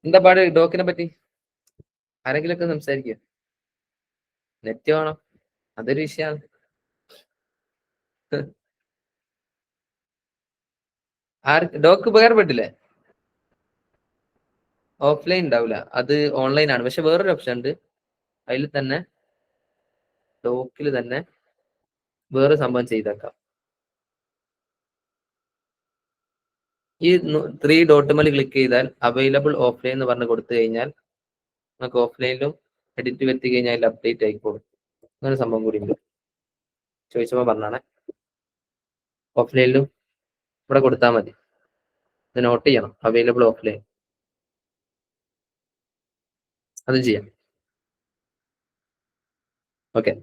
എന്താ പാട് ഡോക്കിനെ പറ്റി ആരെങ്കിലൊക്കെ സംസാരിക്കുക. നെറ്റ് വേണം, അതൊരു വിഷയമാണ്. ഡോക്ക് ഉപകാരപ്പെട്ടില്ലേ? ഓഫ്ലൈൻ ഉണ്ടാവില്ല, അത് ഓൺലൈൻ ആണ്. പക്ഷെ വേറൊരു ഓപ്ഷൻ ഉണ്ട്, അതിൽ തന്നെ ഡോക്കിൽ തന്നെ വേറെ സംഭവം ചെയ്തേക്കാം. ഈ 3 ഡോട്ടുമേൽ ക്ലിക്ക് ചെയ്താൽ അവൈലബിൾ ഓഫ്ലൈൻ എന്ന് പറഞ്ഞ് കൊടുത്തു കഴിഞ്ഞാൽ നമുക്ക് ഓഫ്ലൈനിലും എഡിറ്റ് വരുത്തി കഴിഞ്ഞാൽ അതിൽ അപ്ഡേറ്റ് ആയിക്കോളും. അങ്ങനെ സംഭവം കൂടി ഉണ്ട്, ചോദിച്ചപ്പോൾ പറഞ്ഞാണേ. ഓഫ്ലൈനിലും ഇവിടെ കൊടുത്താൽ മതി, ഇത് നോട്ട് ചെയ്യണം, അവൈലബിൾ ഓഫ്ലൈൻ, അതും ചെയ്യാം. ഓക്കെ,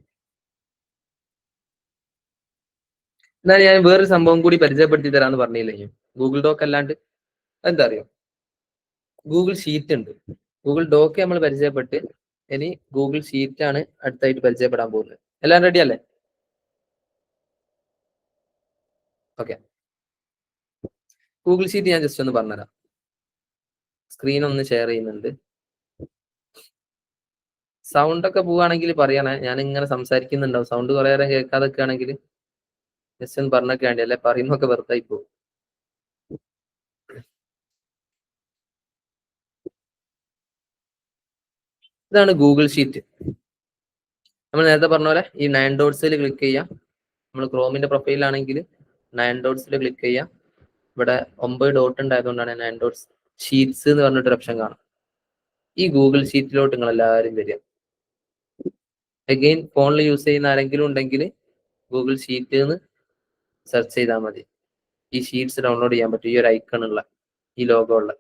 എന്നാൽ ഞാൻ വേറൊരു സംഭവം കൂടി പരിചയപ്പെടുത്തി തരാമെന്ന് പറഞ്ഞില്ലേ, ഗൂഗിൾ ഡോക്ക് അല്ലാണ്ട്. എന്താ അറിയോ, ഗൂഗിൾ ഷീറ്റ് ഉണ്ട്. ഗൂഗിൾ ഡോക്ക് നമ്മൾ പരിചയപ്പെട്ട്, ഇനി ഗൂഗിൾ ഷീറ്റ് ആണ് അടുത്തായിട്ട് പരിചയപ്പെടാൻ പോകുന്നത്. എല്ലാം റെഡി അല്ലേ? ഓക്കെ, ഗൂഗിൾ ഷീറ്റ് ഞാൻ ജസ്റ്റ് ഒന്ന് പറഞ്ഞുതരാം. സ്ക്രീൻ ഒന്ന് ഷെയർ ചെയ്യുന്നുണ്ട്. സൗണ്ട് ഒക്കെ പോവുകയാണെങ്കിൽ പറയണേ, ഞാൻ ഇങ്ങനെ സംസാരിക്കുന്നുണ്ടാവും. സൗണ്ട് കുറെ നേരം കേൾക്കാതൊക്കെ ആണെങ്കിൽ ജസ്റ്റ് ഒന്ന് പറഞ്ഞൊക്കെ വേണ്ടി, അല്ലെ പറയുന്നൊക്കെ വെറുതായി പോകും. ഇതാണ് ഗൂഗിൾ ഷീറ്റ്. നമ്മൾ നേരത്തെ പറഞ്ഞ പോലെ ഈ 9 ഡോട്ട്സിൽ ക്ലിക്ക് ചെയ്യാം. നമ്മൾ ക്രോമിന്റെ പ്രൊഫൈലാണെങ്കിൽ 9 ഡോട്ട്സിൽ ക്ലിക്ക് ചെയ്യാം. ഇവിടെ 9 ഡോട്ട് ഉണ്ടായതുകൊണ്ടാണ് 9 ഡോട്ട്സ്. ഷീറ്റ്സ് എന്ന് പറഞ്ഞിട്ടൊരു ഓപ്ഷൻ കാണാം. ഈ ഗൂഗിൾ ഷീറ്റിലോട്ട് നിങ്ങൾ എല്ലാവരും വരിക. അഗെയിൻ ഫോണിൽ യൂസ് ചെയ്യുന്ന ആരെങ്കിലും ഉണ്ടെങ്കിൽ ഗൂഗിൾ ഷീറ്റ് എന്ന് സെർച്ച് ചെയ്താൽ മതി. ഈ ഷീറ്റ്സ് ഡൗൺലോഡ് ചെയ്യാൻ പറ്റും, ഈ ഒരു ഐക്കൺ ഉള്ള, ഈ ലോഗോ ഉള്ള.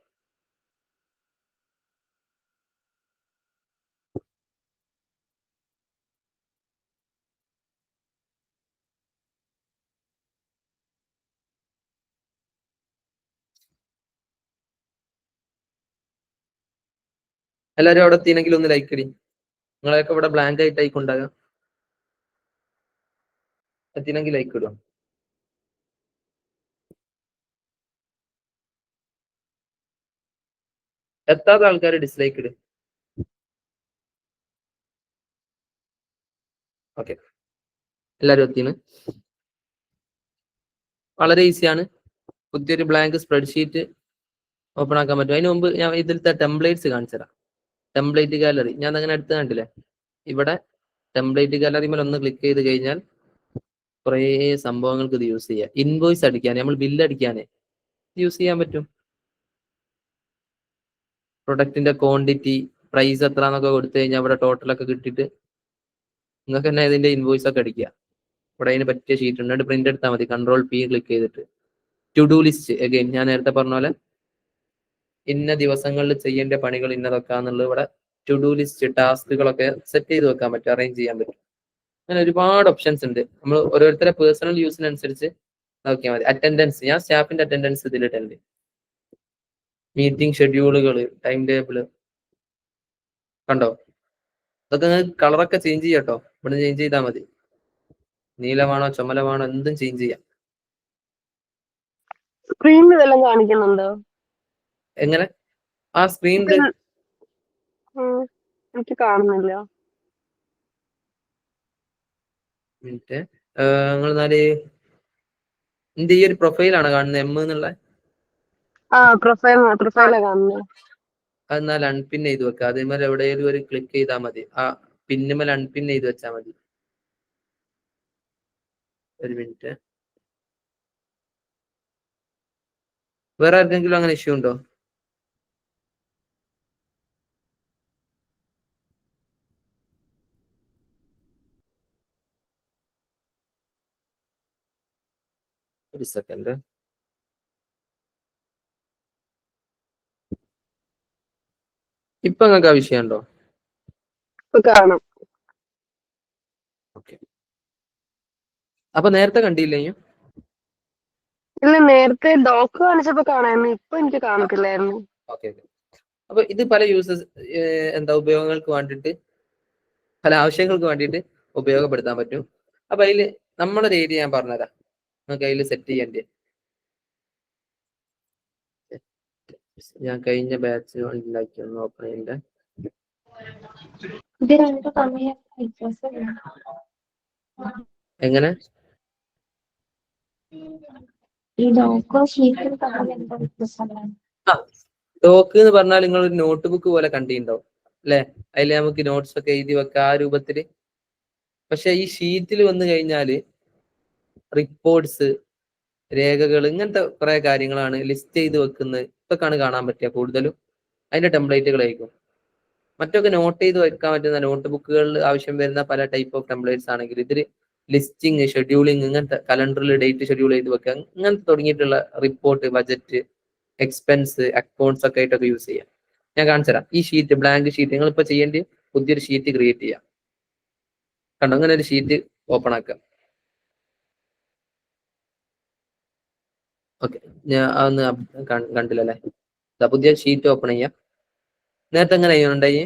എല്ലാവരും അവിടെ എത്തിയെങ്കിൽ ഒന്ന് ലൈക്ക് അടി. നിങ്ങളെയൊക്കെ ഇവിടെ ബ്ലാങ്ക് ആയിട്ടായിരിക്കും ഉണ്ടാകുക. എത്തിയെങ്കിൽ ലൈക്ക് ഇടുക. എത്താത്ത ആൾക്കാർ ഡിസ്ലൈക്ക് ഇടും. ഓക്കെ, എല്ലാവരും എത്തിയാണ്. വളരെ ഈസിയാണ്. പുതിയൊരു ബ്ലാങ്ക് സ്പ്രെഡ്ഷീറ്റ് ഓപ്പൺ ആക്കാൻ പറ്റും. അതിന് മുമ്പ് ഞാൻ ഇതിലത്തെ ടെംപ്ലേറ്റ്സ് കാണിച്ചു തരാം. ടെംപ്ലേറ്റ് ഗാലറി ഞാൻ അങ്ങനെ എടുത്ത് കണ്ടില്ലേ, ഇവിടെ ടെംപ്ലേറ്റ് ഗാലറിമേൽ ഒന്ന് ക്ലിക്ക് ചെയ്ത് കഴിഞ്ഞാൽ കുറേ സംഭവങ്ങൾക്ക് ഇത് യൂസ് ചെയ്യാം. ഇൻവോയ്സ് അടിക്കാൻ, നമ്മൾ ബില്ല് അടിക്കാനേ യൂസ് ചെയ്യാൻ പറ്റും. പ്രൊഡക്റ്റിന്റെ ക്വാണ്ടിറ്റി, പ്രൈസ് എത്ര എന്നൊക്കെ കൊടുത്തു കഴിഞ്ഞാൽ ഇവിടെ ടോട്ടലൊക്കെ കിട്ടിയിട്ട് നിങ്ങൾക്ക് തന്നെ ഇതിന്റെ ഇൻവോയ്സ് ഒക്കെ അടിക്കുക. ഇവിടെ അതിന് പറ്റിയ ഷീറ്റ് ഉണ്ട്, പ്രിന്റ് എടുത്താൽ മതി. Ctrl+P ക്ലിക്ക് ചെയ്തിട്ട് ടു ഡു ലിസ്റ്റ്. അഗൈൻ ഞാൻ നേരത്തെ പറഞ്ഞ പോലെ ഇന്ന ദിവസങ്ങളിൽ ചെയ്യേണ്ട പണികൾ ഇന്നതൊക്കെ എന്നുള്ളത് ഇവിടെ ടു ഡു ലിസ്റ്റ്, ടാസ്കുകളൊക്കെ സെറ്റ് ചെയ്ത് വെക്കാൻ പറ്റും, അറേഞ്ച് ചെയ്യാൻ പറ്റും. അങ്ങനെ ഒരുപാട് ഓപ്ഷൻസ് ഉണ്ട്. നമ്മൾ ഓരോരുത്തരുടെ പേഴ്സണൽ യൂസിനനുസരിച്ച് നോക്കിയാൽ മതി. അറ്റൻഡൻസ്, ഞാൻ സ്റ്റാഫിന്റെ അറ്റൻഡൻസ് ഇതിലിട്ടുണ്ട്. മീറ്റിംഗ് ഷെഡ്യൂളുകൾ, ടൈം ടേബിള്, കണ്ടോ? അതൊക്കെ കളറൊക്കെ ചേഞ്ച് ചെയ്യാം കേട്ടോ. ഇവിടെ ചേഞ്ച് ചെയ്താൽ മതി. നീലമാണോ ചുമലമാണോ എന്തും ചേഞ്ച് ചെയ്യാം. സ്ക്രീനിൽ ഇതെല്ലാം കാണിക്കുന്നുണ്ടോ? എങ്ങനെ? ആ സ്ക്രീനിൽ എനിക്ക് കാണുന്നില്ല. മിനിറ്റ്, നിങ്ങൾ എന്നാല് എന്റെ ഈ ഒരു പ്രൊഫൈലാണ് കാണുന്നത്, എം എന്നുള്ള. പ്രൊഫൈലാ കാണുന്നത്. അതെന്നാൽ അൺപിൻ ചെയ്ത് വെക്കുക. അതേമാതിരി എവിടെയെങ്കിലും ഒരു ക്ലിക്ക് ചെയ്താൽ മതി, ആ പിന്നുമേൽ അൺപിൻ ചെയ്ത് വെച്ചാൽ മതി. ഒരു മിനിറ്റ്, വേറെ ആർക്കെങ്കിലും അങ്ങനെ ഇഷ്യൂ ഉണ്ടോ? ഒരു സെക്കൻഡ്. ഇപ്പൊ നിങ്ങൾക്ക് ആ വിഷയം ഉണ്ടോ? കാണാം. ഓക്കെ, അപ്പൊ നേരത്തെ കണ്ടില്ലേ? ഇല്ല, നേരത്തെ ഡോക്ക് കാണിച്ചപ്പോ കാണായിരുന്നു, ഇപ്പൊ എനിക്ക് കാണത്തില്ലായിരുന്നു. ഓക്കെ, അപ്പൊ ഇത് പല യൂസേഴ്സ് എന്താ ഉപയോഗങ്ങൾക്ക് വേണ്ടിയിട്ട്, പല ആവശ്യങ്ങൾക്ക് വേണ്ടിയിട്ട് ഉപയോഗപ്പെടുത്താൻ പറ്റും. അപ്പൊ അതിൽ നമ്മളൊരു ഏരിയ ഞാൻ പറഞ്ഞുതരാം, നമുക്ക് അതിൽ സെറ്റ് ചെയ്യേണ്ടി. ഞാൻ കഴിഞ്ഞ ബാച്ച് ഉണ്ടാക്കിയൊന്ന് ഓപ്പൺ ചെയ്യണ്ടേ. ഇത് രണ്ട് തമ്മിൽ വ്യത്യാസമില്ല. എങ്ങനെ ഈ ഡോക്കോ ഷീറ്റും തമ്മിൽ എന്താ വ്യത്യാസമുള്ളത്? ഡോക്ക് എന്ന് പറഞ്ഞാൽ നിങ്ങൾ ഒരു നോട്ട് ബുക്ക് പോലെ കണ്ടിട്ടുണ്ടാവും അല്ലെ? അതിൽ നമുക്ക് നോട്ട്സ് ഒക്കെ എഴുതി വെക്കാം ആ രൂപത്തില്. പക്ഷെ ഈ ഷീറ്റിൽ വന്നു കഴിഞ്ഞാല് റിപ്പോർട്ട്സ്, രേഖകൾ, ഇങ്ങനത്തെ കുറെ കാര്യങ്ങളാണ് ലിസ്റ്റ് ചെയ്ത് വെക്കുന്നത്. ഇതൊക്കെയാണ് കാണാൻ പറ്റുക കൂടുതലും. അതിന്റെ ടെംപ്ലേറ്റുകളായിരിക്കും. മറ്റൊക്കെ നോട്ട് ചെയ്ത് വെക്കാൻ പറ്റുന്ന നോട്ട് ബുക്കുകളിൽ ആവശ്യം വരുന്ന പല ടൈപ്പ് ഓഫ് ടെംപ്ലേറ്റ്സ് ആണെങ്കിൽ ഇതിൽ ലിസ്റ്റിംഗ്, ഷെഡ്യൂളിങ്, ഇങ്ങനത്തെ കലണ്ടറിൽ ഡേറ്റ് ഷെഡ്യൂൾ ചെയ്ത് വെക്കുക, ഇങ്ങനത്തെ തുടങ്ങിയിട്ടുള്ള റിപ്പോർട്ട്, ബജറ്റ്, എക്സ്പെൻസ്, അക്കൗണ്ട്സ് ഒക്കെ ആയിട്ടൊക്കെ യൂസ് ചെയ്യാം. ഞാൻ കാണിച്ചു തരാം. ഈ ഷീറ്റ്, ബ്ലാങ്ക് ഷീറ്റ്, നിങ്ങൾ ഇപ്പൊ ചെയ്യേണ്ടി പുതിയൊരു ഷീറ്റ് ക്രിയേറ്റ് ചെയ്യാം. കണ്ടോ? അങ്ങനെ ഒരു ഷീറ്റ് ഓപ്പൺ ആക്കുക. ഓക്കെ, ഞാൻ അതൊന്ന് കണ്ടില്ലല്ലേ? പുതിയ ഷീറ്റ് ഓപ്പൺ ചെയ്യാം. നേരത്തെ എങ്ങനെ ഉണ്ടായി?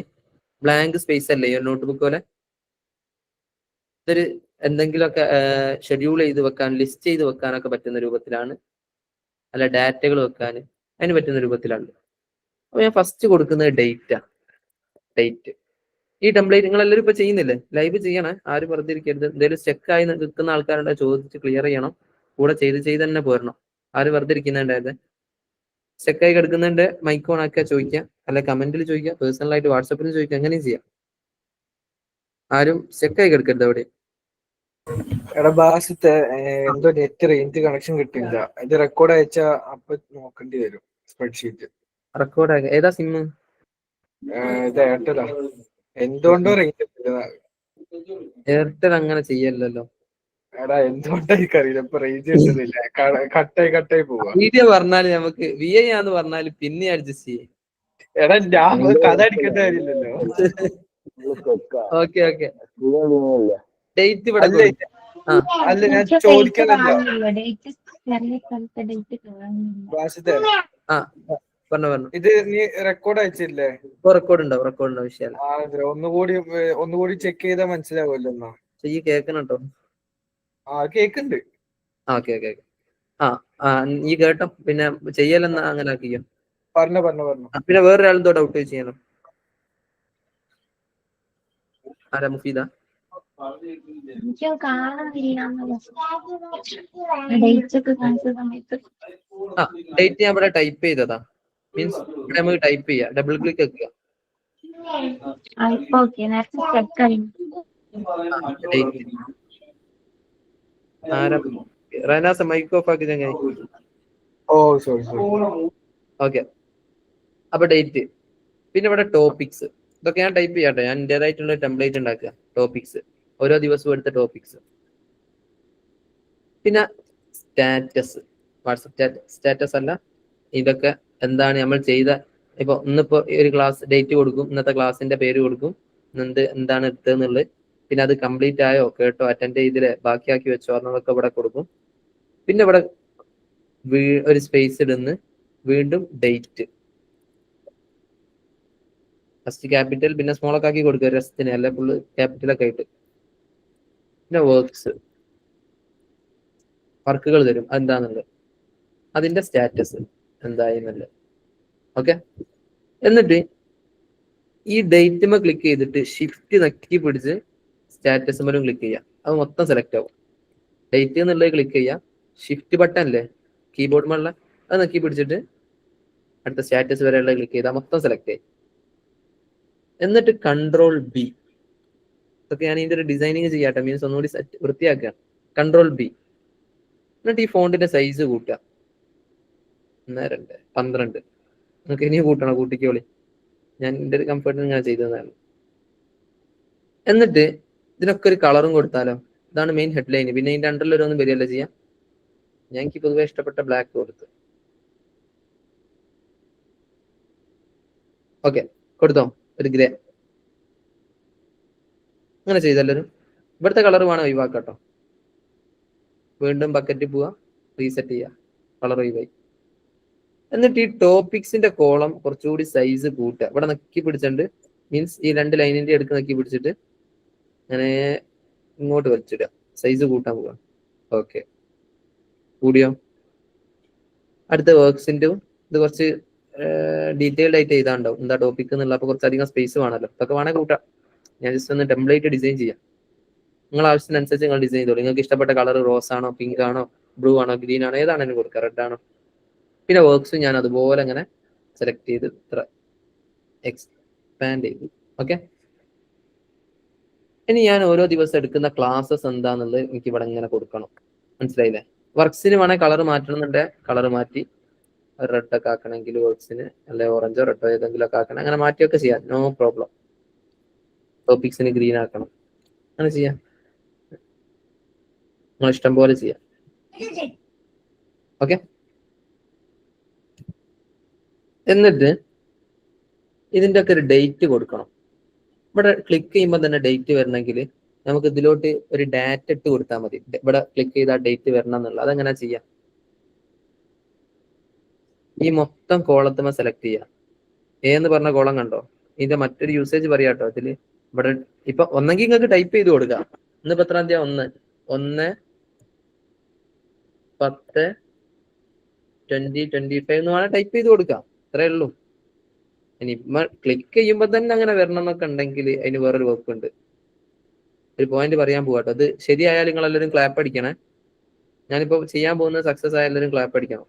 ബ്ലാങ്ക് സ്പേസ് അല്ലേ ഈ നോട്ട് ബുക്ക് പോലെ? ഇതൊരു എന്തെങ്കിലുമൊക്കെ ഷെഡ്യൂൾ ചെയ്ത് വെക്കാൻ, ലിസ്റ്റ് ചെയ്ത് വെക്കാനൊക്കെ പറ്റുന്ന രൂപത്തിലാണ്, അല്ല ഡാറ്റകൾ വെക്കാൻ അതിന് പറ്റുന്ന രൂപത്തിലാണ്. അപ്പൊ ഞാൻ ഫസ്റ്റ് കൊടുക്കുന്നത് ഡേറ്റ്. ഈ ടെംപ്ലേറ്റ് നിങ്ങൾ എല്ലാവരും ഇപ്പൊ ചെയ്യുന്നില്ലേ? ലൈവ് ചെയ്യണേ, ആരും വെറുതെ ഇരിക്കരുത്. എന്തെങ്കിലും സ്റ്റെക്ക് ആയി നിൽക്കുന്ന ആൾക്കാരുടെ ചോദിച്ച് ക്ലിയർ ചെയ്യണം. കൂടെ ചെയ്ത് തന്നെ പോരണം. ആരും വെറുതെ ഇരിക്കുന്നുണ്ടായത്. സ്റ്റെക്കായി കിടക്കുന്നുണ്ട്, മൈക്ക് ഓൺ ആക്കുക, ചോദിക്കുക, അല്ല കമന്റിൽ ചോദിക്കുക, പേഴ്സണലായിട്ട് വാട്സാപ്പിൽ ചോദിക്കുക, അങ്ങനെയും ചെയ്യാം. ആരും സ്റ്റെക്കായി കിടക്കരുത് അവിടെ. എടാ ബാസിത്തെ എന്തോ നെറ്റ് റേഞ്ച് കണക്ഷൻ കിട്ടില്ല. ഇത് റെക്കോർഡ് അയച്ച അപ്പൊ നോക്കേണ്ടി വരും സ്പ്രെഡ്ഷീറ്റ്. റെക്കോർഡ് ആക്കുക. ഏതാ സിം? ഇത് എയർടെലാ. എന്തുകൊണ്ടോ റേഞ്ച് എയർടെൽ അങ്ങനെ ചെയ്യല്ലോ. എടാ എന്തുകൊണ്ടാ എനിക്കറിയില്ല, ഇപ്പൊ റേഞ്ച് കിട്ടുന്നില്ല. കട്ടായി പോവാ. വീഡിയോ പറഞ്ഞാല് നമുക്ക് VI ആന്ന് പറഞ്ഞാല് പിന്നെ അഡ്ജസ്റ്റ് ചെയ്യും. എടാ ഞാൻ കഥ അടിക്കേണ്ട കാര്യമില്ലല്ലോ. ഓക്കെ ഡേറ്റ് ഇവിടെ അല്ല അല്ല ഞാൻ ചോദിക്കാനല്ല ബാസിത്തെ, പറഞ്ഞു. ഇത് നീ റെക്കോർഡ് അയച്ചില്ലേ? ഇപ്പൊ റെക്കോർഡ് ഉണ്ടാവും വിഷയം. ഒന്നുകൂടി ചെക്ക് ചെയ്താൽ മനസ്സിലാവുമല്ലോ എന്നാ. ചെയ്യ്, കേക്കണം കേട്ടോ. കേക്കുണ്ട്. ഓക്കെ. നീ കേട്ടോ. പിന്നെ ചെയ്യലെന്നാ അങ്ങനെ ആക്കിയോ. പറഞ്ഞു. പിന്നെ വേറൊരാളെന്തോ ഡൗട്ട് ചെയ്യണം. ആരാ? മുഫീദ? എനിക്ക് കാണുന്നില്ല. ഡേറ്റ് ഒക്കെ കാണിച്ച സമയത്ത് ഡേറ്റ് ഞാൻ ഇവിടെ ടൈപ്പ് ചെയ്തതാ. മീൻസ് ഇവിടെ നമുക്ക് ടൈപ്പ് ചെയ്യാം. ഡബിൾ ക്ലിക്ക് വെക്കുക. ഓക്കെ, നേരത്തെ ചെക്കായി. ഡേറ്റ് ആരാ? റനാസ മൈക്ക് ഓഫ് ആക്കി ചങ്ങായി. സോറി. ഓക്കെ, അപ്പൊ ഡേറ്റ്. പിന്നെ ഇവിടെ ടോപ്പിക്സ്. ഇതൊക്കെ ഞാൻ ടൈപ്പ് ചെയ്യാട്ടെ. ഞാൻ എന്റേതായിട്ടുള്ള ടെംപ്ലേറ്റ് ഉണ്ടാക്കുക. ടോപ്പിക്സ്, ഓരോ ദിവസവും എടുത്ത ടോപ്പിക്സ്. പിന്നെ സ്റ്റാറ്റസ്, വാട്സപ്പ് സ്റ്റാറ്റസ് അല്ല, ഇതൊക്കെ എന്താണ് നമ്മൾ ചെയ്ത. ഇപ്പൊ ഇന്നിപ്പോ ഒരു ക്ലാസ് ഡേറ്റ് കൊടുക്കും, ഇന്നത്തെ ക്ലാസ്സിന്റെ പേര് കൊടുക്കും, എന്താണ് എടുത്തതെന്നുള്ളത്. പിന്നെ അത് കംപ്ലീറ്റ് ആയോ, കേട്ടോ, അറ്റൻഡ് ചെയ്തില്ലേ, ബാക്കിയാക്കി വെച്ചോ എന്നതൊക്കെ ഇവിടെ കൊടുക്കും. പിന്നെ ഇവിടെ ഒരു സ്പേസ് ഇടുന്ന് വീണ്ടും ഡേറ്റ്, ഫസ്റ്റ് ക്യാപിറ്റൽ പിന്നെ സ്മോളൊക്കെ ആക്കി കൊടുക്കുക രസത്തിന്, അല്ല ഫുള്ള് ക്യാപിറ്റലൊക്കെ ആയിട്ട്. പിന്നെ വർക്കുകൾ തരും, അതെന്താന്നുള്ളത്, അതിന്റെ സ്റ്റാറ്റസ് എന്തായെന്നുള്ളത്. ഓക്കെ, എന്നിട്ട് ഈ ഡേറ്റുമ ക്ലിക്ക് ചെയ്തിട്ട് ഷിഫ്റ്റ് നക്കി പിടിച്ച് സ്റ്റാറ്റസ് മേലും ക്ലിക്ക് ചെയ്യാം. അത് മൊത്തം സെലക്ട് ആവും. ഡേറ്റ് എന്നുള്ളത് ക്ലിക്ക് ചെയ്യാം, ഷിഫ്റ്റ് ബട്ടൺ അല്ലേ കീബോർഡ് മേലുള്ള, അത് നക്കി പിടിച്ചിട്ട് അടുത്ത സ്റ്റാറ്റസ് വരെയുള്ള ക്ലിക്ക് ചെയ്താൽ മൊത്തം സെലക്ട് ആയി. എന്നിട്ട് Ctrl+B, ഇതൊക്കെ ഞാൻ ഇതിന്റെ ഒരു ഡിസൈനിങ് ചെയ്യാട്ടെ, മീൻസ് ഒന്നുകൂടി വൃത്തിയാക്കുക. Ctrl+B, എന്നിട്ട് ഈ ഫോണ്ടിന്റെ സൈസ് കൂട്ടുക. 1, 2, 12. നമുക്ക് ഇനി കൂട്ടണം, കൂട്ടിക്കോളി. ഞാൻ എൻ്റെ ഒരു കംഫർട്ടിന് ഞാൻ ചെയ്തതാണ്. എന്നിട്ട് ഇതിനൊക്കെ ഒരു കളറും കൊടുത്താലോ. ഇതാണ് മെയിൻ ഹെഡ്ലൈൻ. പിന്നെ ഇതിന്റെ അണ്ടറിൽ ഓരോന്നും വരികയല്ല ചെയ്യാം. ഞാൻ എനിക്ക് പൊതുവെ ഇഷ്ടപ്പെട്ട ബ്ലാക്ക് കൊടുത്തു. ഓക്കെ, കൊടുത്തോ, ഒരു ഗ്രേ. അങ്ങനെ ചെയ്തല്ലോ. ഇവിടുത്തെ കളർ വേണം ഒഴിവാക്കട്ടോ. വീണ്ടും ബക്കറ്റിൽ പോവാ, റീസെറ്റ് ചെയ്യുക, കളർ ഒഴിവായി. എന്നിട്ട് ഈ ടോപ്പിക്സിന്റെ കോളം കുറച്ചുകൂടി സൈസ് കൂട്ടുക. ഇവിടെ നക്കി പിടിച്ചിട്ടുണ്ട്, മീൻസ് ഈ 2 ലൈനിന്റെ അടുത്ത് നക്കി പിടിച്ചിട്ട് അങ്ങനെ ഇങ്ങോട്ട് വലിച്ചിടുക, സൈസ് കൂട്ടാൻ പോവാ. ഓക്കെ, കൂടിയോ? അടുത്ത വർക്സിന്റെ ഇത് കുറച്ച് ഡീറ്റെയിൽഡ് ആയിട്ട് എഴുതാണ്ടാവും എന്താ ടോപ്പിക് എന്നുള്ള. അപ്പൊ കുറച്ചധികം സ്പേസ് വേണമല്ലോ. ഇതൊക്കെ വേണമെങ്കിൽ കൂട്ടാം. ഞാൻ ജസ്റ്റ് ഒന്ന് ടെംപ്ലേറ്റ് ഡിസൈൻ ചെയ്യാം. നിങ്ങൾ ആവശ്യത്തിനനുസരിച്ച് നിങ്ങൾ ഡിസൈൻ ചെയ്തോളൂ. നിങ്ങൾക്ക് ഇഷ്ടപ്പെട്ട കളർ റോസ് ആണോ, പിങ്ക് ആണോ, ബ്ലൂ ആണോ, ഗ്രീൻ ആണോ, ഏതാണെങ്കിലും കൊടുക്കുക, റെഡ് ആണോ. പിന്നെ വർക്ക്സ് ഞാൻ അതുപോലെ അങ്ങനെ സെലക്ട് ചെയ്ത് ഇത്ര എക്സ്പാൻഡ് ചെയ്തു. ഓക്കെ, ഇനി ഞാൻ ഓരോ ദിവസം എടുക്കുന്ന ക്ലാസ്സസ് എന്താന്നുള്ളത് എനിക്ക് ഇവിടെ ഇങ്ങനെ കൊടുക്കണം. മനസ്സിലായില്ലേ? വർക്ക്സിന് വേണേൽ കളർ മാറ്റണമെന്നുണ്ടെ കളർ മാറ്റി റെഡ് ഒക്കെ ആക്കണമെങ്കിൽ വർക്ക്സിന്, അല്ലെ ഓറഞ്ചോ റെഡോ ഏതെങ്കിലും ഒക്കെ ആക്കണം. അങ്ങനെ മാറ്റിയൊക്കെ ചെയ്യാം, നോ പ്രോബ്ലം. ടോപ്പിക്സിന് ഗ്രീൻ ആക്കണം, അങ്ങനെ ചെയ്യാം. നിങ്ങൾ ഇഷ്ടം പോലെ ചെയ്യാം. ഓക്കെ, എന്നിട്ട് ഇതിന്റെ ഒക്കെ ഒരു ഡേറ്റ് കൊടുക്കണം. ഇവിടെ ക്ലിക്ക് ചെയ്യുമ്പോൾ തന്നെ ഡേറ്റ് വരണമെങ്കിൽ നമുക്ക് ഇതിലോട്ട് ഒരു ഡാറ്റ ഇട്ട് കൊടുത്താൽ മതി. ഇവിടെ ക്ലിക്ക് ചെയ്താൽ ഡേറ്റ് വരണം എന്നുള്ളത്. അതെങ്ങനെ ചെയ്യാം? ഈ മൊത്തം കോളത്തുമ്മ സെലക്ട് ചെയ്യാം. എന്ന് പറഞ്ഞ കോളം കണ്ടോ? ഇതിന്റെ മറ്റൊരു യൂസേജ് പറയാട്ടോ. ഇതില് ഇവിടെ ഇപ്പൊ ഒന്നെങ്കിൽ നിങ്ങൾക്ക് ടൈപ്പ് ചെയ്ത് കൊടുക്കാം. ഇന്നിപ്പോ എത്രാം തീയതി? 1/10/2025 എന്ന് വേണേൽ ടൈപ്പ് ചെയ്ത് കൊടുക്കാം. അത്രേ ഉള്ളൂ. ഇനി ക്ലിക്ക് ചെയ്യുമ്പോൾ തന്നെ അങ്ങനെ വരണം എന്നൊക്കെ ഉണ്ടെങ്കിൽ അതിന് വേറൊരു വർക്ക് ഉണ്ട്. ഒരു പോയിന്റ് പറയാൻ പോവാട്ടോ. അത് ശരിയായാൽ നിങ്ങൾ എല്ലാവരും ക്ലാപ്പ് അടിക്കണേ. ഞാനിപ്പോ ചെയ്യാൻ പോകുന്നത് സക്സസ് ആയ എല്ലാവരും ക്ലാപ്പ് അടിക്കണം.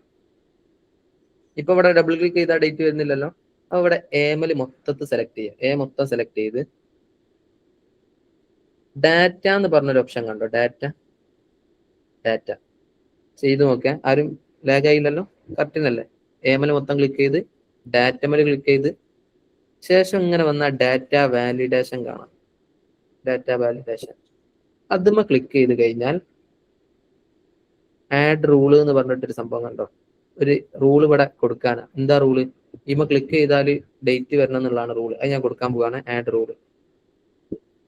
ഇപ്പൊ ഇവിടെ ഡബിൾ ക്ലിക്ക് ചെയ്താൽ ഡേറ്റ് വരുന്നില്ലല്ലോ. അപ്പൊ ഇവിടെ എമൽ മൊത്തത്തിൽ സെലക്ട് ചെയ്യുക. എ മൊത്തം സെലക്ട് ചെയ്ത് ഡാറ്റ എന്ന് പറഞ്ഞൊരു ഓപ്ഷൻ കണ്ടോ? ഡാറ്റ ചെയ്ത് നോക്കിയാൽ ആരും ലാഗ് ആയില്ലല്ലോ. കറക്റ്റിനല്ലേ? എമൽ മൊത്തം ക്ലിക്ക് ചെയ്ത് ഡാറ്റമൽ ക്ലിക്ക് ചെയ്ത് ശേഷം ഇങ്ങനെ വന്ന ഡാറ്റ വാലിഡേഷൻ കാണാം. ഡാറ്റ വാലിഡേഷൻ അതുമ്മ ക്ലിക്ക് ചെയ്ത് കഴിഞ്ഞാൽ ആഡ് റൂള് എന്ന് പറഞ്ഞിട്ടൊരു സംഭവം കണ്ടോ? ഒരു റൂൾ ഇവിടെ കൊടുക്കാനാ. എന്താ റൂള്? ഇമ്മ ക്ലിക്ക് ചെയ്താൽ ഡേറ്റ് വരണം എന്നുള്ളതാണ് റൂള്. അത് ഞാൻ കൊടുക്കാൻ പോവാണ്. Add rule.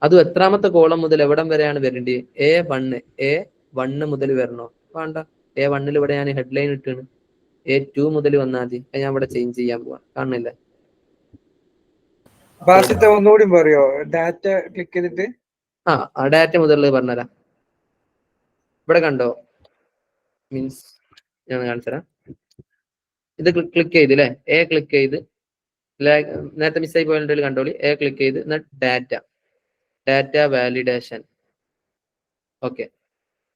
അതും എത്രാമത്തെ കോളം മുതൽ എവിടം വരെയാണ് വരേണ്ടത്? A1 മുതൽ വരണോ? വേണ്ട. A1 ഇവിടെ ഞാൻ ഹെഡ്ലൈൻ ഇട്ടാണ്. A2 മുതൽ വന്നാൽ മതി. അത് ഞാൻ ഇവിടെ ചേഞ്ച് ചെയ്യാൻ പോവാണ്. കാണുന്നില്ലേ? ബാസിത്തെ ഒന്നുകൂടി പറയോ? ഡാറ്റ ക്ലിക്ക് ചെയ്തിട്ട് ആ ഡാറ്റ മുതലുള്ളത് പറഞ്ഞുതരാം. ഇവിടെ കണ്ടോ? മീൻസ് ഞാൻ കാണിച്ചുതരാം. ഇത് ക്ലിക്ക് ചെയ്തില്ലേ? എ ക്ലിക്ക് ചെയ്ത് നേരത്തെ മിസ്സായി പോയിട്ട് കണ്ടോളി. എ ക്ലിക്ക് ചെയ്ത് data validation. Okay,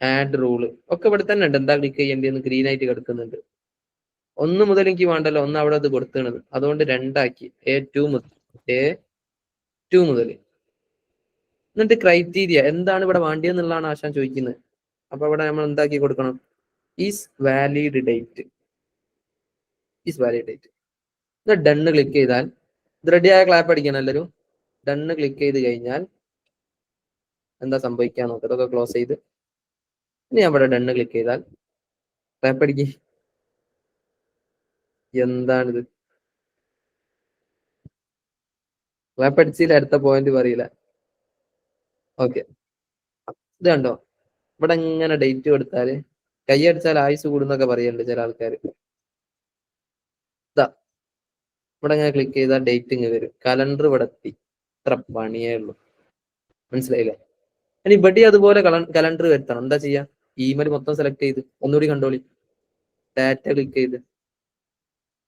add rule ഒക്കെ ഇവിടെ തന്നെ ഉണ്ട്. എന്താ ക്ലിക്ക് ചെയ്യേണ്ടതെന്ന് ഗ്രീൻ ആയിട്ട് കിടക്കുന്നുണ്ട്. 1 മുതൽ എനിക്ക് വേണ്ടല്ലോ. 1 അവിടെ അത് കൊടുത്തത്. അതുകൊണ്ട് 2 ആക്കി. A2 മുതൽ. എന്നിട്ട് ക്രൈറ്റീരിയ എന്താണ് ഇവിടെ വേണ്ടിയെന്നുള്ളതാണ് ആശാൻ ചോദിക്കുന്നത്. അപ്പൊ ഇവിടെ നമ്മൾ എന്താക്കി കൊടുക്കണം? Is valid date. Done click ചെയ്താൽ ഇത് റെഡി ആയ ക്ലാപ്പ് അടിക്കണം എല്ലാവരും. ഡണ്ണ് ക്ലിക്ക് ചെയ്ത് കഴിഞ്ഞാൽ എന്താ സംഭവിക്കാൻ നോക്കുക. ഇതൊക്കെ ക്ലോസ് ചെയ്ത് ഇനി അവിടെ ഡണ്ണ് ക്ലിക്ക് ചെയ്താൽ ക്ലാപ്പ് അടിക്കുക. എന്താണിത്? ക്ലാപ്പ് അടിച്ചില്ല, അടുത്ത പോയിന്റ് പറയില്ല. ഓക്കെ, ഇത് കണ്ടോ? ഇവിടെ ഇങ്ങനെ ഡേറ്റ് കൊടുത്താല് കൈയടിച്ചാൽ ആയുസ് കൂടുന്നൊക്കെ പറയുന്നുണ്ട് ചില ആൾക്കാർ. ഇതാ ഇവിടെ ഇങ്ങനെ ക്ലിക്ക് ചെയ്താൽ ഡേറ്റ് ഇങ്ങനെ വരും. കലണ്ടർ ഇവിടെ എത്തി. ഇത്ര പണിയേ ഉള്ളൂ. മനസ്സിലായില്ലേ? ഇനി ഇവിടെ അതുപോലെ കലണ്ടർ വരുത്തണം. എന്താ ചെയ്യാ? ഇമെയിൽ മൊത്തം സെലക്ട് ചെയ്ത് ഒന്നുകൂടി കണ്ടോളി. ഡാറ്റ ക്ലിക്ക് ചെയ്ത്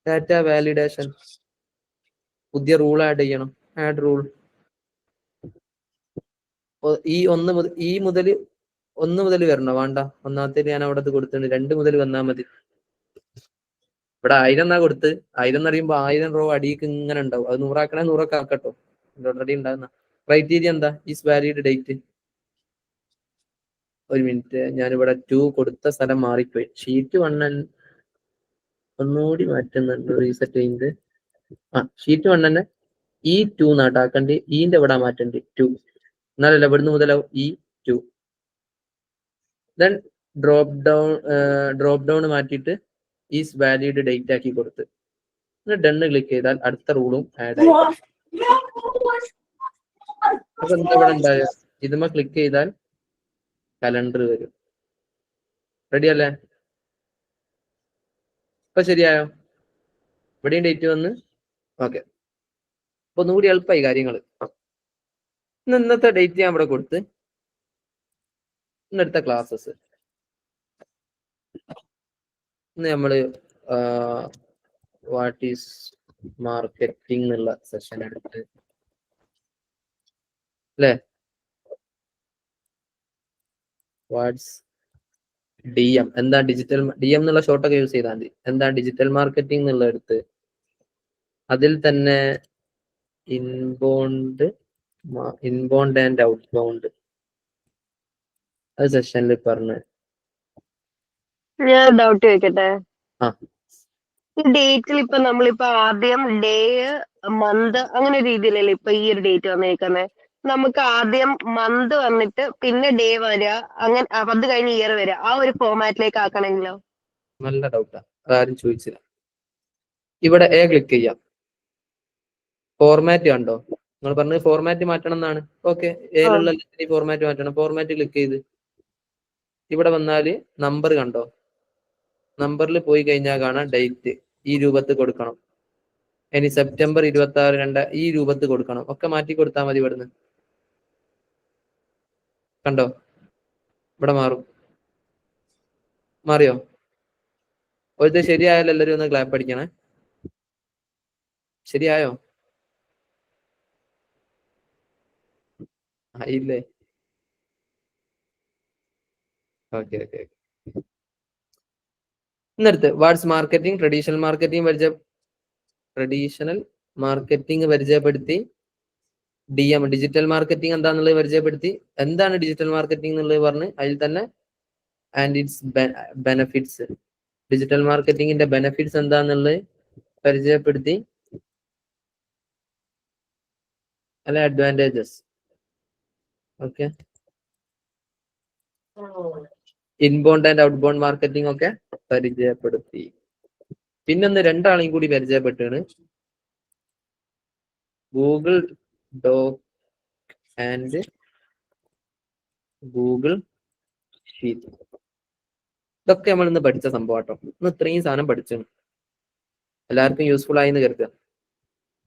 ഡാറ്റ വാലിഡേഷൻ. പുതിയ റൂൾ ആഡ് ചെയ്യണം. Add rule. ഈ 1 മുതൽ വരണോ? വേണ്ട. ഒന്നാമത്തെ ഞാൻ അവിടെ കൊടുത്തിട്ടുണ്ട്. 2 മുതൽ വന്നാൽ മതി. ഇവിടെ 1000 എന്നാ കൊടുത്ത്. 1000 എന്ന് പറയുമ്പോൾ 1000 റോ അടിക്ക് ഇങ്ങനെ ഉണ്ടാവും. അത് 100 ആക്കണേ 100 ഒക്കെ ആക്കട്ടോ. ഓൾറെഡി ഉണ്ടാകുന്ന ക്രൈറ്റീരിയ എന്താ? Is valid date. ഒരു മിനിറ്റ്, ഞാനിവിടെ 2 കൊടുത്ത സ്ഥലം മാറിപ്പോയി. ഷീറ്റ് 1 ഒന്നുകൂടി മാറ്റുന്നുണ്ട്. റീസെറ്റ് ചെയ്ത് ഷീറ്റ് 1 തന്നെ ഈ 2 നാട്ടാക്കണ്ട്. ഈന്റെ ഇവിടെ മാറ്റണ്ട് 2. എന്നാലല്ല ഇവിടുന്ന് മുതലാവും E2. ദെൻ ഡ്രോപ്പ് ഡൗൺ മാറ്റിയിട്ട് ഈസ് വാലിഡ് ഡേറ്റ് ആക്കി കൊടുത്ത് ഡണ്ണ് ക്ലിക്ക് ചെയ്താൽ അടുത്ത റൂളും ആഡ് ആയി. അപ്പൊ എന്താ ഇവിടെ ഉണ്ടായ? ഇതുമ്മ ക്ലിക്ക് ചെയ്താൽ കലണ്ടർ വരും. റെഡി അല്ലേ? ഇപ്പൊ ശരിയായോ? ഇവിടെയും ഡേറ്റ് വന്ന്. ഓക്കെ, അപ്പൊ ഒന്നുകൂടി എളുപ്പമായി കാര്യങ്ങൾ. ഇന്നത്തെ ഡേറ്റ് ഞാൻ ഇവിടെ കൊടുത്ത് ഇന്നെടുത്ത ക്ലാസ്സസ് ഇന്ന് നമ്മള് വാട്ട് ഈസ് മാർക്കറ്റിംഗ് എന്നുള്ള സെഷൻ എടുത്ത് അല്ലേ? വാട്ട്സ് DM, എന്താ ഡിജിറ്റൽ DM എന്നുള്ള ഷോർട്ടൊക്കെ യൂസ് ചെയ്താൽ മതി. എന്താ ഡിജിറ്റൽ മാർക്കറ്റിംഗ് എന്നുള്ള എടുത്ത് അതിൽ തന്നെ ഇൻബൗണ്ട് ആൻഡ് ഔട്ട് ബൗണ്ട് അത് സെഷനിൽ പറഞ്ഞ്. ഞാൻ ഡൗട്ട് ചോദിക്കട്ടെ? ആ. ഈ ഡേറ്റിൽ ഇപ്പൊ നമ്മളിപ്പോ ആദ്യം ഡേ മന്ത് അങ്ങനെ ഒരു രീതിയിലല്ലേ ഇപ്പൊ ഈ ഒരു ഡേറ്റ് വന്നേക്കുന്നത്? നമുക്ക് ആദ്യം മന്ത് വന്നിട്ട് പിന്നെ ഡേ വരിക, അങ്ങനെ അത് കഴിഞ്ഞ് ഇയർ വരിക, ആ ഒരു ഫോർമാറ്റിലേക്ക് ആക്കണമെങ്കിലോ? നല്ല ഡൗട്ടാ, അതാരും ചോദിച്ചില്ല. ഇവിടെ എ ക്ലിക്ക് ചെയ്യാം. ഫോർമാറ്റ് കണ്ടോ? നിങ്ങൾ പറഞ്ഞത് ഫോർമാറ്റ് മാറ്റണം എന്നാണ്. ഓക്കെ, എയിലുള്ള ഫോർമാറ്റ് മാറ്റണം. ഫോർമാറ്റ് ക്ലിക്ക് ചെയ്ത് ഇവിടെ വന്നാല് നമ്പർ കണ്ടോ? നമ്പറിൽ പോയി കഴിഞ്ഞാൽ കാണാം ഡേറ്റ് ഈ രൂപത്തിൽ കൊടുക്കണം. ഇനി സെപ്റ്റംബർ 26 ഈ രൂപത്തിൽ കൊടുക്കണം. ഒക്കെ മാറ്റി കൊടുത്താൽ മതി. ഇവിടുന്ന് കണ്ടോ? ഇവിടെ മാറും. മാറിയോ? ഒരു ശരിയായാലും എല്ലാവരും ഒന്ന് ക്ലാപ്പ് അടിക്കണേ. ശരിയായോ? ആയില്ലേ? Okay okay. ഇന്നടുത്ത് വാട്സ് മാർക്കറ്റിംഗ്, ട്രഡീഷണൽ മാർക്കറ്റിംഗ് പരിചയപ്പെടുത്തി. DM ഡിജിറ്റൽ മാർക്കറ്റിംഗ് എന്താന്നുള്ളത് പരിചയപ്പെടുത്തി. എന്താണ് ഡിജിറ്റൽ മാർക്കറ്റിംഗ് എന്നുള്ളത് പറഞ്ഞ് അതിൽ തന്നെ ആൻഡ് ഇറ്റ്സ് ബെനഫിറ്റ്സ്, ഡിജിറ്റൽ മാർക്കറ്റിംഗിന്റെ ബെനഫിറ്റ്സ് എന്താന്നുള്ളത് പരിചയപ്പെടുത്തി. അല്ലെ advantages. Okay, inbound and outbound marketing ഒക്കെ പരിചയപ്പെടുത്തി. പിന്നൊന്ന് രണ്ടാളെയും കൂടി പരിചയപ്പെട്ടാണ്. Google Doc and Google Sheet. ഇതൊക്കെ നമ്മൾ ഇന്ന് പഠിച്ച സംഭവം കേട്ടോ. ഇന്ന് ഇത്രയും സാധനം പഠിച്ചു. എല്ലാവർക്കും യൂസ്ഫുൾ ആയി എന്ന് കരുതുക.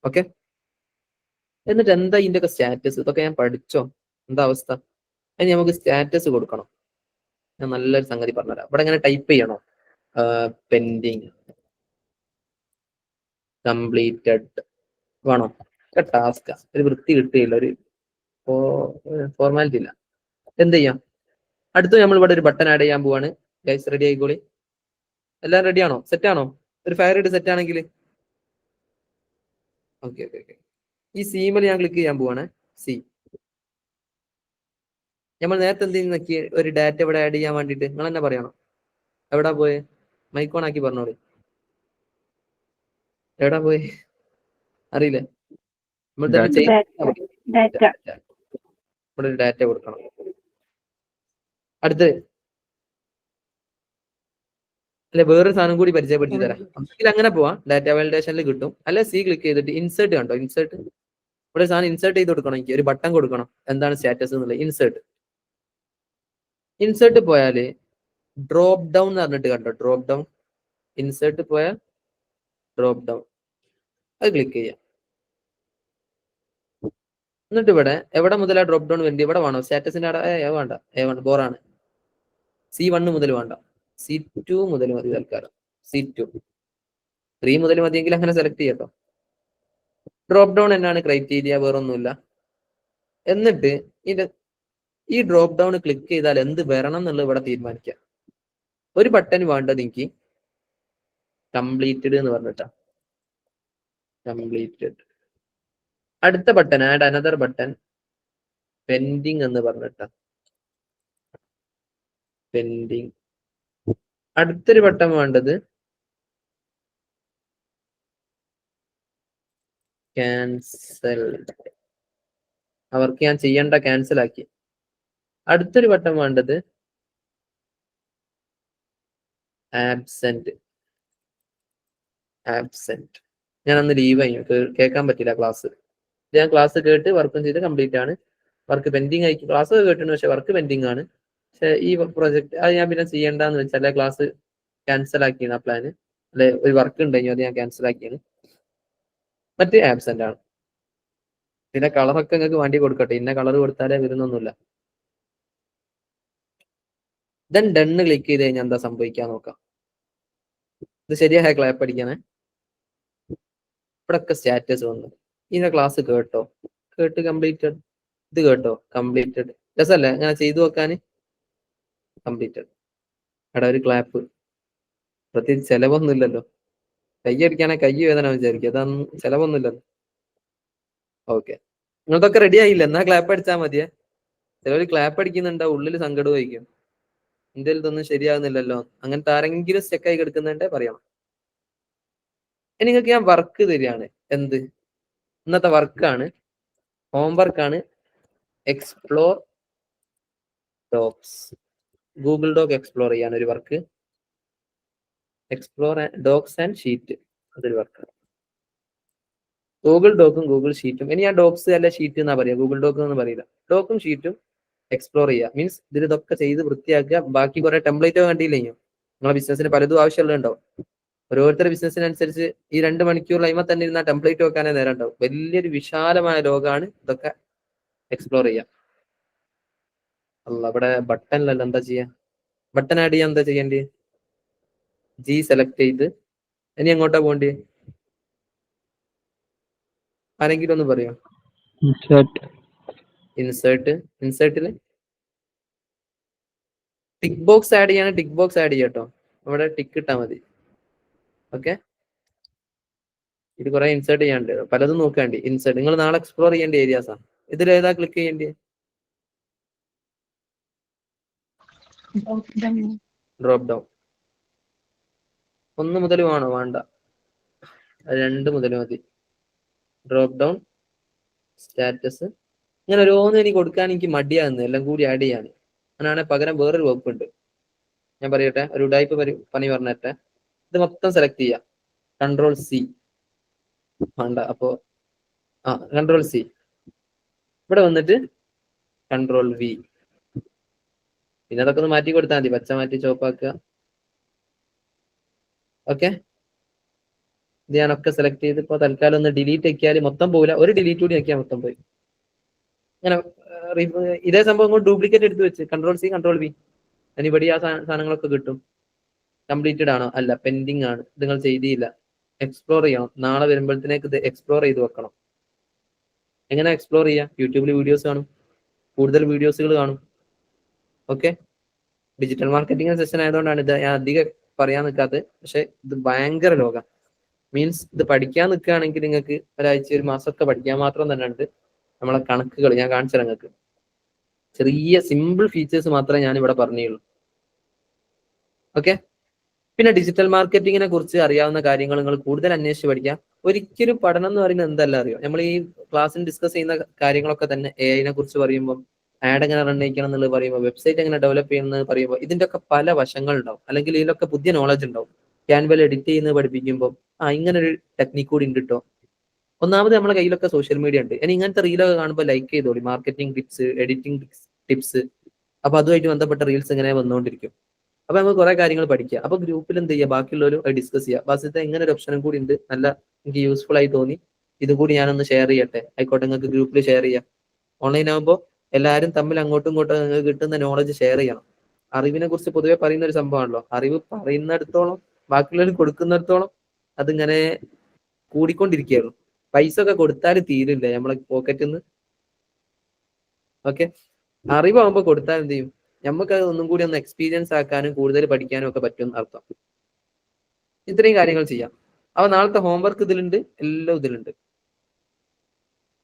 ഓക്കെ, എന്നിട്ട് എന്താ ഇതിന്റെ ഒക്കെ സ്റ്റാറ്റസ്? ഇതൊക്കെ ഞാൻ പഠിച്ചോ? എന്താ അവസ്ഥ? അതിന് നമുക്ക് സ്റ്റാറ്റസ് കൊടുക്കണം. ഞാൻ നല്ലൊരു സംഗതി പറഞ്ഞുതരാം. ഇവിടെ ഇങ്ങനെ ടൈപ്പ് ചെയ്യണോ? പെൻഡിങ്, കംപ്ലീറ്റഡ് വേണോ? ഒക്കെ ടാസ്കാ, ഒരു വൃത്തി കിട്ടുകയില്ല, ഒരു ഫോർമാലിറ്റി ഇല്ല. എന്ത് ചെയ്യാം? അടുത്ത് നമ്മൾ ഇവിടെ ഒരു ബട്ടൺ ആഡ് ചെയ്യാൻ പോവാണ്. ഗൈസ് റെഡി ആയിക്കോളി. എല്ലാം റെഡി ആണോ? സെറ്റ് ആണോ? ഒരു ഫയർ ഇട്ട് സെറ്റ് ആണെങ്കിൽ ഓക്കെ ഓക്കെ ഓക്കെ. ഈ സീമിൽ ഞാൻ ക്ലിക്ക് ചെയ്യാൻ പോവാണ്. സി നമ്മൾ നേരത്തെ എന്തെങ്കിലും നോക്കി ഒരു ഡാറ്റ ഇവിടെ ആഡ് ചെയ്യാൻ വേണ്ടിയിട്ട് നിങ്ങൾ തന്നെ പറയണം. എവിടാ പോയെ? മൈക്കോൺ ആക്കി പറഞ്ഞോളൂ. എവിടാ പോയെ? അറിയില്ലേ? നമ്മൾ ഇവിടെ ഒരു ഡാറ്റ കൊടുക്കണം. അടുത്ത് അല്ലെ വേറൊരു സാധനം കൂടി പരിചയപ്പെടുത്തി തരാം. അല്ലെങ്കിൽ അങ്ങനെ പോവാം, ഡാറ്റ വാലിഡേഷനിൽ കിട്ടും. അല്ലെ സി ക്ലിക്ക് ചെയ്തിട്ട് ഇൻസേർട്ട് കണ്ടോ? ഇൻസേർട്ട്, ഇവിടെ സാധനം ഇൻസേർട്ട് ചെയ്ത് കൊടുക്കണം. എനിക്ക് ഒരു ബട്ടൺ കൊടുക്കണം. എന്താണ് സ്റ്റാറ്റസ് എന്നുള്ളത്? ഇൻസേർട്ട് പോയാല് ഡ്രോപ്പ് ഡൗൺ എന്ന് പറഞ്ഞിട്ട് കണ്ടോ? Drop down. ഇൻസേർട്ട് പോയാൽ ഡ്രോപ്പ് ഡൗൺ, അത് ക്ലിക്ക് ചെയ്യാം. എന്നിട്ട് ഇവിടെ എവിടെ മുതലാ ഡ്രോപ്പ് ഡൗൺ വേണ്ടി? ഇവിടെ വേണോ? സ്റ്റാറ്റസിന്റെ അവിടെ വേണ്ട, വേണ്ട, ബോറാണ്. C1 മുതൽ വേണ്ട, C2 മുതൽ മതി തൽക്കാലം. C2, 3 മുതൽ മതിയെങ്കിൽ അങ്ങനെ സെലക്ട് ചെയ്യട്ടോ. ഡ്രോപ്പ് ഡൗൺ എന്നാണ് ക്രൈറ്റീരിയ, വേറൊന്നുമില്ല. എന്നിട്ട് ഈ ഡ്രോപ്പ് ഡൗൺ ക്ലിക്ക് ചെയ്താൽ എന്ത് വരണം എന്നുള്ളത് ഇവിടെ തീരുമാനിക്കാം. ഒരു ബട്ടൺ വേണ്ടത് എനിക്ക് കംപ്ലീറ്റഡ് എന്ന് പറഞ്ഞിട്ടാ. കംപ്ലീറ്റഡ്. അടുത്ത button add another button pending എന്ന് പറഞ്ഞിട്ടാ. പെൻഡിങ്. അടുത്തൊരു ബട്ടൺ വേണ്ടത് ക്യാൻസൽ. അവർക്ക് ഞാൻ ചെയ്യേണ്ട ക്യാൻസൽ ആക്കി. അടുത്തൊരു ബട്ടൺ വേണ്ടത് ആബ്സെന്റ്. ഞാൻ അന്ന് ലീവ് ആയി, കേൾക്കാൻ പറ്റില്ല ക്ലാസ്. ഞാൻ ക്ലാസ് കേട്ട് വർക്കും ചെയ്ത് കംപ്ലീറ്റ് ആണ്. വർക്ക് പെൻഡിങ് ആയി. ക്ലാസ് കേട്ടിട്ടുണ്ട്, പക്ഷെ വർക്ക് പെൻഡിങ് ആണ്. പക്ഷെ ഈ പ്രൊജക്ട് അത് ഞാൻ പിന്നെ ചെയ്യേണ്ടെന്ന് വെച്ചാൽ ക്ലാസ് ക്യാൻസൽ ആക്കിയാണ്. ആ പ്ലാന് അല്ലെ, ഒരു വർക്ക് ഉണ്ടെങ്കിൽ അത് ഞാൻ ക്യാൻസൽ ആക്കിയാണ്. മറ്റ് ആബ്സെന്റ് ആണ്. പിന്നെ കളറൊക്കെ നിങ്ങൾക്ക് വേണ്ടി കൊടുക്കട്ടെ. ഇന്ന കളർ കൊടുത്താലേ വരുന്നൊന്നുമില്ല. ദെൻ ഡണ്ണ് ക്ലിക്ക് ചെയ്ത് കഴിഞ്ഞാൽ എന്താ സംഭവിക്കാൻ നോക്കാം. ഇത് ശരിയായ ക്ലാപ്പ് അടിക്കണേ. ഇവിടൊക്കെ സ്റ്റാറ്റസ് വന്നു. ഇതിന്റെ ക്ലാസ് കേട്ടോ, കേട്ട് കംപ്ലീറ്റഡ്. ഇത് കേട്ടോ, കംപ്ലീറ്റഡ്. രസല്ലേ ഞാൻ ചെയ്തു നോക്കാൻ? കംപ്ലീറ്റഡ്. എടാ ഒരു ക്ലാപ്പ്. പ്രത്യേകിച്ച് ചെലവൊന്നുമില്ലല്ലോ. കൈയടിക്കാണെ കൈ വേദന വിചാരിക്കും, അതൊന്നും ചെലവൊന്നുമില്ലല്ലോ. ഓക്കെ, നിങ്ങൾക്കൊക്കെ റെഡി ആയില്ല? എന്നാ ക്ലാപ്പ് അടിച്ചാൽ മതിയേ. ചിലവർ ക്ലാപ്പ് അടിക്കുന്നുണ്ടോ ഉള്ളിൽ സങ്കടമായിരിക്കും, ഇന്ത്യയിൽ ഇതൊന്നും ശരിയാകുന്നില്ലല്ലോ. അങ്ങനത്തെ ആരെങ്കിലും സ്റ്റെക്കായി കിടക്കുന്നുണ്ടെ പറയണം. ഇനി നിങ്ങൾക്ക് ഞാൻ വർക്ക് തരികയാണ്. എന്ത്? ഇന്നത്തെ വർക്കാണ്, ഹോംവർക്കാണ്. Explore docs. Google Doc explore ചെയ്യാൻ ഒരു work. Explore docs and sheet, അതൊരു വർക്കാണ്. ഗൂഗിൾ ഡോക്കും ഗൂഗിൾ ഷീറ്റും. ഇനി ഞാൻ ഡോക്സ് അല്ല ഷീറ്റ് എന്നാ പറയാ, ഗൂഗിൾ ഡോക്ക് എന്ന് പറയില്ല. ഡോക്കും ഷീറ്റും എക്സ്പ്ലോർ ചെയ്യുക മീൻസ് ഇതിൽ ഇതൊക്കെ ചെയ്ത് വൃത്തിയാക്കുക. ബാക്കി കുറെ ടെംപ്ലേറ്റോ കണ്ടില്ലെങ്കിൽ നിങ്ങളെ ബിസിനസ്സിന് പലതും ആവശ്യമുള്ളതുണ്ടാവും. ഓരോരുത്തരുടെ ബിസിനസ്സിനനുസരിച്ച് ഈ 2 മണിക്കൂർ ലൈമ തന്നെ ഇരുന്ന ടെംപ്ലേറ്റ് വെക്കാനേ നേരം ഉണ്ടാവും. വലിയൊരു വിശാലമായ ലോകമാണ്. ഇതൊക്കെ എക്സ്പ്ലോർ ചെയ്യാം. അല്ല, ഇവിടെ ബട്ടണിലല്ല. എന്താ ചെയ്യാ? ബട്ടൺ ആഡ് ചെയ്യാൻ എന്താ ചെയ്യേണ്ടി? ജി സെലക്ട് ചെയ്ത് ഇനി എങ്ങോട്ടാ പോകേണ്ടി? ആരെങ്കിലും ഒന്ന് പറയോ? ഇൻസേർട്ടില് ടിക്ക് ബോക്സ് ആഡ് ചെയ്യാണ്. ടിക്ക് ബോക്സ് ആഡ് ചെയ്യാട്ടോ. അവിടെ ടിക്ക് ഇട്ടാ മതി. ഓക്കെ, ഇത് കുറെ ഇൻസേർട്ട് ചെയ്യാണ്ട്, പലതും നോക്കാണ്ടി. ഇൻസേർട്ട് നിങ്ങൾ നാളെ എക്സ്പ്ലോർ ചെയ്യേണ്ട ഏരിയാസ് ആണ്. ഇതിൽ ഏതാ ക്ലിക്ക് ചെയ്യേണ്ടി? Drop down. 1 മുതൽ വേണോ? വേണ്ട, 2 മുതൽ മതി. Drop down, status. ഇങ്ങനെ ഓരോന്നും എനിക്ക് കൊടുക്കാൻ എനിക്ക് മടിയാകുന്നത്, എല്ലാം കൂടി ആഡ് ചെയ്യാൻ. അങ്ങനെയാണെങ്കിൽ പകരം വേറൊരു വകുപ്പ് ഉണ്ട്. ഞാൻ പറയട്ടെ, ഒരു ഉഡായിപ്പ് പണി പറഞ്ഞിട്ടെ. ഇത് മൊത്തം സെലക്ട് ചെയ്യാം. Ctrl+C. വേണ്ട, അപ്പോ Ctrl+C. ഇവിടെ വന്നിട്ട് Ctrl+V. പിന്നെ അതൊക്കെ ഒന്ന് മാറ്റി കൊടുത്താൽ മതി. പച്ച മാറ്റി ചോപ്പാക്കുക. ഓക്കെ, ഇത് ഞാനൊക്കെ സെലക്ട് ചെയ്ത് ഇപ്പൊ തൽക്കാലം ഒന്ന് ഡിലീറ്റ് ആക്കിയാൽ മൊത്തം പോകില്ല. ഒരു ഡിലീറ്റ് കൂടി ആക്കിയാൽ മൊത്തം പോയി. ഇങ്ങനെ ഇതേ സംഭവം കൊണ്ട് ഡ്യൂപ്ലിക്കേറ്റ് എടുത്ത് വെച്ച് Ctrl+C Ctrl+V. ഇവിടെ ആ സാധനങ്ങളൊക്കെ കിട്ടും. കംപ്ലീറ്റഡ് ആണോ? അല്ല, പെൻഡിങ് ആണ്. ഇത് നിങ്ങൾ ചെയ്തില്ല. എക്സ്പ്ലോർ ചെയ്യണം. നാളെ വരുമ്പോഴത്തേക്ക് ഇത് എക്സ്പ്ലോർ ചെയ്ത് വെക്കണം. എങ്ങനെ എക്സ്പ്ലോർ ചെയ്യാം? യൂട്യൂബിൽ വീഡിയോസ് കാണും, കൂടുതൽ വീഡിയോസുകൾ കാണും. ഓക്കെ, ഡിജിറ്റൽ മാർക്കറ്റിംഗ് സെഷൻ ആയതുകൊണ്ടാണ് ഇത് ഞാൻ അധികം പറയാൻ നിൽക്കാത്തത്. പക്ഷെ ഇത് ഭയങ്കര ലോകം. മീൻസ് ഇത് പഠിക്കാൻ നിൽക്കുകയാണെങ്കിൽ നിങ്ങൾക്ക് ഒരാഴ്ച 1 മാസമൊക്കെ പഠിക്കാൻ മാത്രം തന്നെ ഉണ്ട്. നമ്മളെ കണക്കുകൾ ഞാൻ കാണിച്ചു തരാം നിങ്ങൾക്ക്. ചെറിയ സിമ്പിൾ ഫീച്ചേഴ്സ് മാത്രമേ ഞാൻ ഇവിടെ പറഞ്ഞുള്ളൂ. ഓക്കെ, പിന്നെ ഡിജിറ്റൽ മാർക്കറ്റിങ്ങിനെ കുറിച്ച് അറിയാവുന്ന കാര്യങ്ങൾ നിങ്ങൾ കൂടുതൽ അന്വേഷിച്ച് പഠിക്കാം. ഒരിക്കലും പഠനം എന്ന് പറയുന്നത് എന്തല്ല അറിയോ? നമ്മൾ ഈ ക്ലാസ്സിൽ ഡിസ്കസ് ചെയ്യുന്ന കാര്യങ്ങളൊക്കെ തന്നെ AI കുറിച്ച് പറയുമ്പോൾ, ആഡ് എങ്ങനെ റൺ ചെയ്യിക്കണം എന്നുള്ളത് പറയുമ്പോൾ, വെബ്സൈറ്റ് എങ്ങനെ ഡെവലപ്പ് ചെയ്യുന്നത് പറയുമ്പോൾ, ഇതിന്റെ ഒക്കെ പല വശങ്ങൾ ഉണ്ടാവും. അല്ലെങ്കിൽ ഇതിലൊക്കെ പുതിയ നോളജ് ഉണ്ടാവും. ക്യാൻവയിൽ എഡിറ്റ് ചെയ്യുന്നത് പഠിപ്പിക്കുമ്പോൾ ഇങ്ങനെ ഒരു ടെക്നിക്ക് കൂടി ഉണ്ട് കേട്ടോ. ഒന്നാമത് നമ്മളെ കയ്യിലൊക്കെ സോഷ്യൽ മീഡിയ ഉണ്ട്. ഇനി ഇങ്ങനത്തെ റീലൊക്കെ കാണുമ്പോൾ ലൈക്ക് ചെയ്തോളി. മാർക്കറ്റിംഗ് ടിപ്സ്, എഡിറ്റിംഗ് ടിപ്സ്, അപ്പൊ അതുമായിട്ട് ബന്ധപ്പെട്ട റീൽസ് ഇങ്ങനെ വന്നുകൊണ്ടിരിക്കും. അപ്പൊ നമുക്ക് കുറെ കാര്യങ്ങൾ പഠിക്കുക. അപ്പൊ ഗ്രൂപ്പിൽ എന്ത് ചെയ്യുക, ബാക്കിയുള്ളവരും ഡിസ്കസ് ചെയ്യുക. ബാസിത്തെ ഇങ്ങനെ ഒരു ഓപ്ഷനും കൂടി ഉണ്ട്, നല്ല എനിക്ക് യൂസ്ഫുൾ ആയി തോന്നി, ഇതും കൂടി ഞാനൊന്ന് ഷെയർ ചെയ്യട്ടെ. ആയിക്കോട്ടെ, നിങ്ങൾക്ക് ഗ്രൂപ്പിൽ ഷെയർ ചെയ്യാം. ഓൺലൈൻ ആകുമ്പോൾ എല്ലാവരും തമ്മിൽ അങ്ങോട്ടും ഇങ്ങോട്ടും നിങ്ങൾക്ക് കിട്ടുന്ന നോളജ് ഷെയർ ചെയ്യണം. അറിവിനെ കുറിച്ച് പൊതുവെ പറയുന്ന ഒരു സംഭവമാണല്ലോ. അറിവ് പറയുന്നിടത്തോളം ബാക്കിയുള്ളവർ കൊടുക്കുന്നിടത്തോളം അതിങ്ങനെ കൂടിക്കൊണ്ടിരിക്കുകയുള്ളൂ. പൈസ ഒക്കെ കൊടുത്താൽ തീരില്ല നമ്മളെ പോക്കറ്റിൽ നിന്ന്. ഓക്കെ, അറിവാകുമ്പോൾ കൊടുത്താൽ എന്ത് ചെയ്യും? നമുക്ക് അത് ഒന്നും കൂടി ഒന്ന് എക്സ്പീരിയൻസ് ആക്കാനും കൂടുതൽ പഠിക്കാനും ഒക്കെ പറ്റും അർത്ഥം. ഇത്രയും കാര്യങ്ങൾ ചെയ്യാം. അപ്പൊ നാളത്തെ ഹോംവർക്ക് ഇതിലുണ്ട്, എല്ലാം ഇതിലുണ്ട്.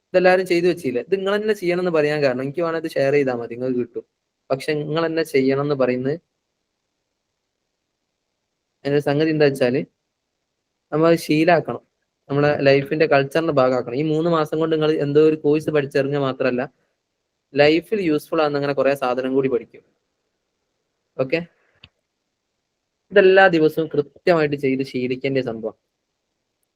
ഇതെല്ലാവരും ചെയ്തു വെച്ചില്ലേ? ഇത് നിങ്ങൾ തന്നെ ചെയ്യണം എന്ന് പറയാൻ കാരണം, എനിക്ക് വേണം ഇത് ഷെയർ ചെയ്താൽ മതി, നിങ്ങൾക്ക് കിട്ടും. പക്ഷെ നിങ്ങൾ തന്നെ ചെയ്യണം എന്ന് പറയുന്നത് അതിന്റെ സംഗതി എന്താ വെച്ചാല്, നമ്മൾ ശീലാക്കണം. നമ്മളെ ലൈഫിന്റെ കൾച്ചറിന്റെ ഭാഗമാക്കണം. ഈ 3 മാസം കൊണ്ട് നിങ്ങൾ എന്തോ ഒരു കോഴ്സ് പഠിച്ചിറങ്ങുക മാത്രമല്ല, ലൈഫിൽ യൂസ്ഫുൾ ആകുന്ന അങ്ങനെ കുറെ സാധനം കൂടി പഠിക്കും. ഓക്കെ, ഇതെല്ലാ ദിവസവും കൃത്യമായിട്ട് ചെയ്ത് ശീലിക്കേണ്ട സംഭവം.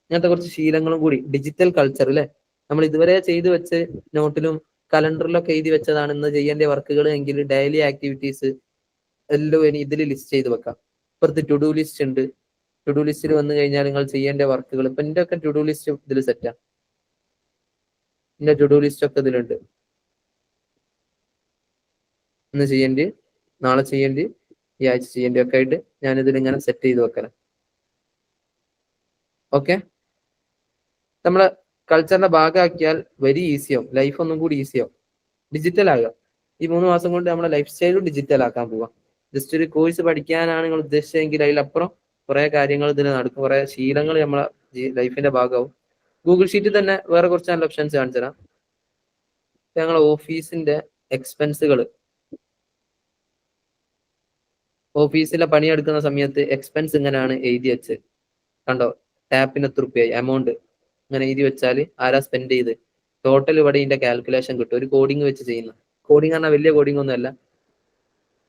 ഇങ്ങനത്തെ കുറച്ച് ശീലങ്ങളും കൂടി. ഡിജിറ്റൽ കൾച്ചർ അല്ലെ, നമ്മൾ ഇതുവരെ ചെയ്തു വെച്ച് നോട്ടിലും കലണ്ടറിലൊക്കെ എഴുതി വെച്ചതാണ് ഇന്ന് ചെയ്യേണ്ട വർക്കുകൾ എങ്കിൽ ഡെയിലി ആക്ടിവിറ്റീസ് എല്ലാം ഇനി ഇതിൽ ലിസ്റ്റ് ചെയ്ത് വെക്കാം. ഇപ്പുറത്ത് ടു ഡു ലിസ്റ്റ് ഉണ്ട്. ടു ഡു ലിസ്റ്റിൽ വന്നു കഴിഞ്ഞാൽ നിങ്ങൾ ചെയ്യേണ്ട വർക്കുകൾ, ഇപ്പൊ എന്റെ ഒക്കെ ടു ഡു ലിസ്റ്റ് ഇതിൽ സെറ്റാ. എന്റെ ടു ഡു ലിസ്റ്റ് ഒക്കെ ഇതിലുണ്ട്. ഇന്ന് ചെയ്യേണ്ടി, നാളെ ചെയ്യേണ്ടി, ഈ ആഴ്ച ചെയ്യേണ്ടി ഒക്കെ ആയിട്ട് ഞാൻ ഇതിൽ ഇങ്ങനെ സെറ്റ് ചെയ്ത് വെക്കണം. ഓക്കെ, നമ്മളെ കൾച്ചറിന്റെ ഭാഗമാക്കിയാൽ വെരി ഈസിയാവും, ലൈഫ് ഒന്നും കൂടി ഈസിയാവും, ഡിജിറ്റൽ ആകുക. ഈ 3 മാസം കൊണ്ട് നമ്മളെ ലൈഫ് സ്റ്റൈലും ഡിജിറ്റൽ ആക്കാൻ പോവാം. ജസ്റ്റ് ഒരു കോഴ്സ് പഠിക്കാനാണ് നിങ്ങൾ ഉദ്ദേശിച്ചതെങ്കിൽ അതിലപ്പുറം കുറെ കാര്യങ്ങൾ ഇതിൽ നടക്കും, കുറെ ശീലങ്ങൾ നമ്മളെ ലൈഫിന്റെ ഭാഗമാവും. ഗൂഗിൾ ഷീറ്റിൽ തന്നെ വേറെ കുറച്ച് നല്ല ഓപ്ഷൻസ് കാണിച്ചു തരാം. ഞങ്ങളെ ഓഫീസിന്റെ എക്സ്പെൻസുകൾ, ഓഫീസിലെ പണിയെടുക്കുന്ന സമയത്ത് എക്സ്പെൻസ് ഇങ്ങനെയാണ് എഴുതി വെച്ച് കണ്ടോ, ടാപ്പിന് എത്ര റുപ്യായി എമൗണ്ട് ഇങ്ങനെ എഴുതി വെച്ചാൽ ആരാ സ്പെൻഡ് ചെയ്ത് ടോട്ടൽ ഇവിടെ ഇതിന്റെ കാൽക്കുലേഷൻ കിട്ടും. ഒരു കോഡിങ് വെച്ച് ചെയ്യുന്ന, കോഡിങ് പറഞ്ഞാൽ വലിയ കോഡിംഗ് ഒന്നും അല്ല.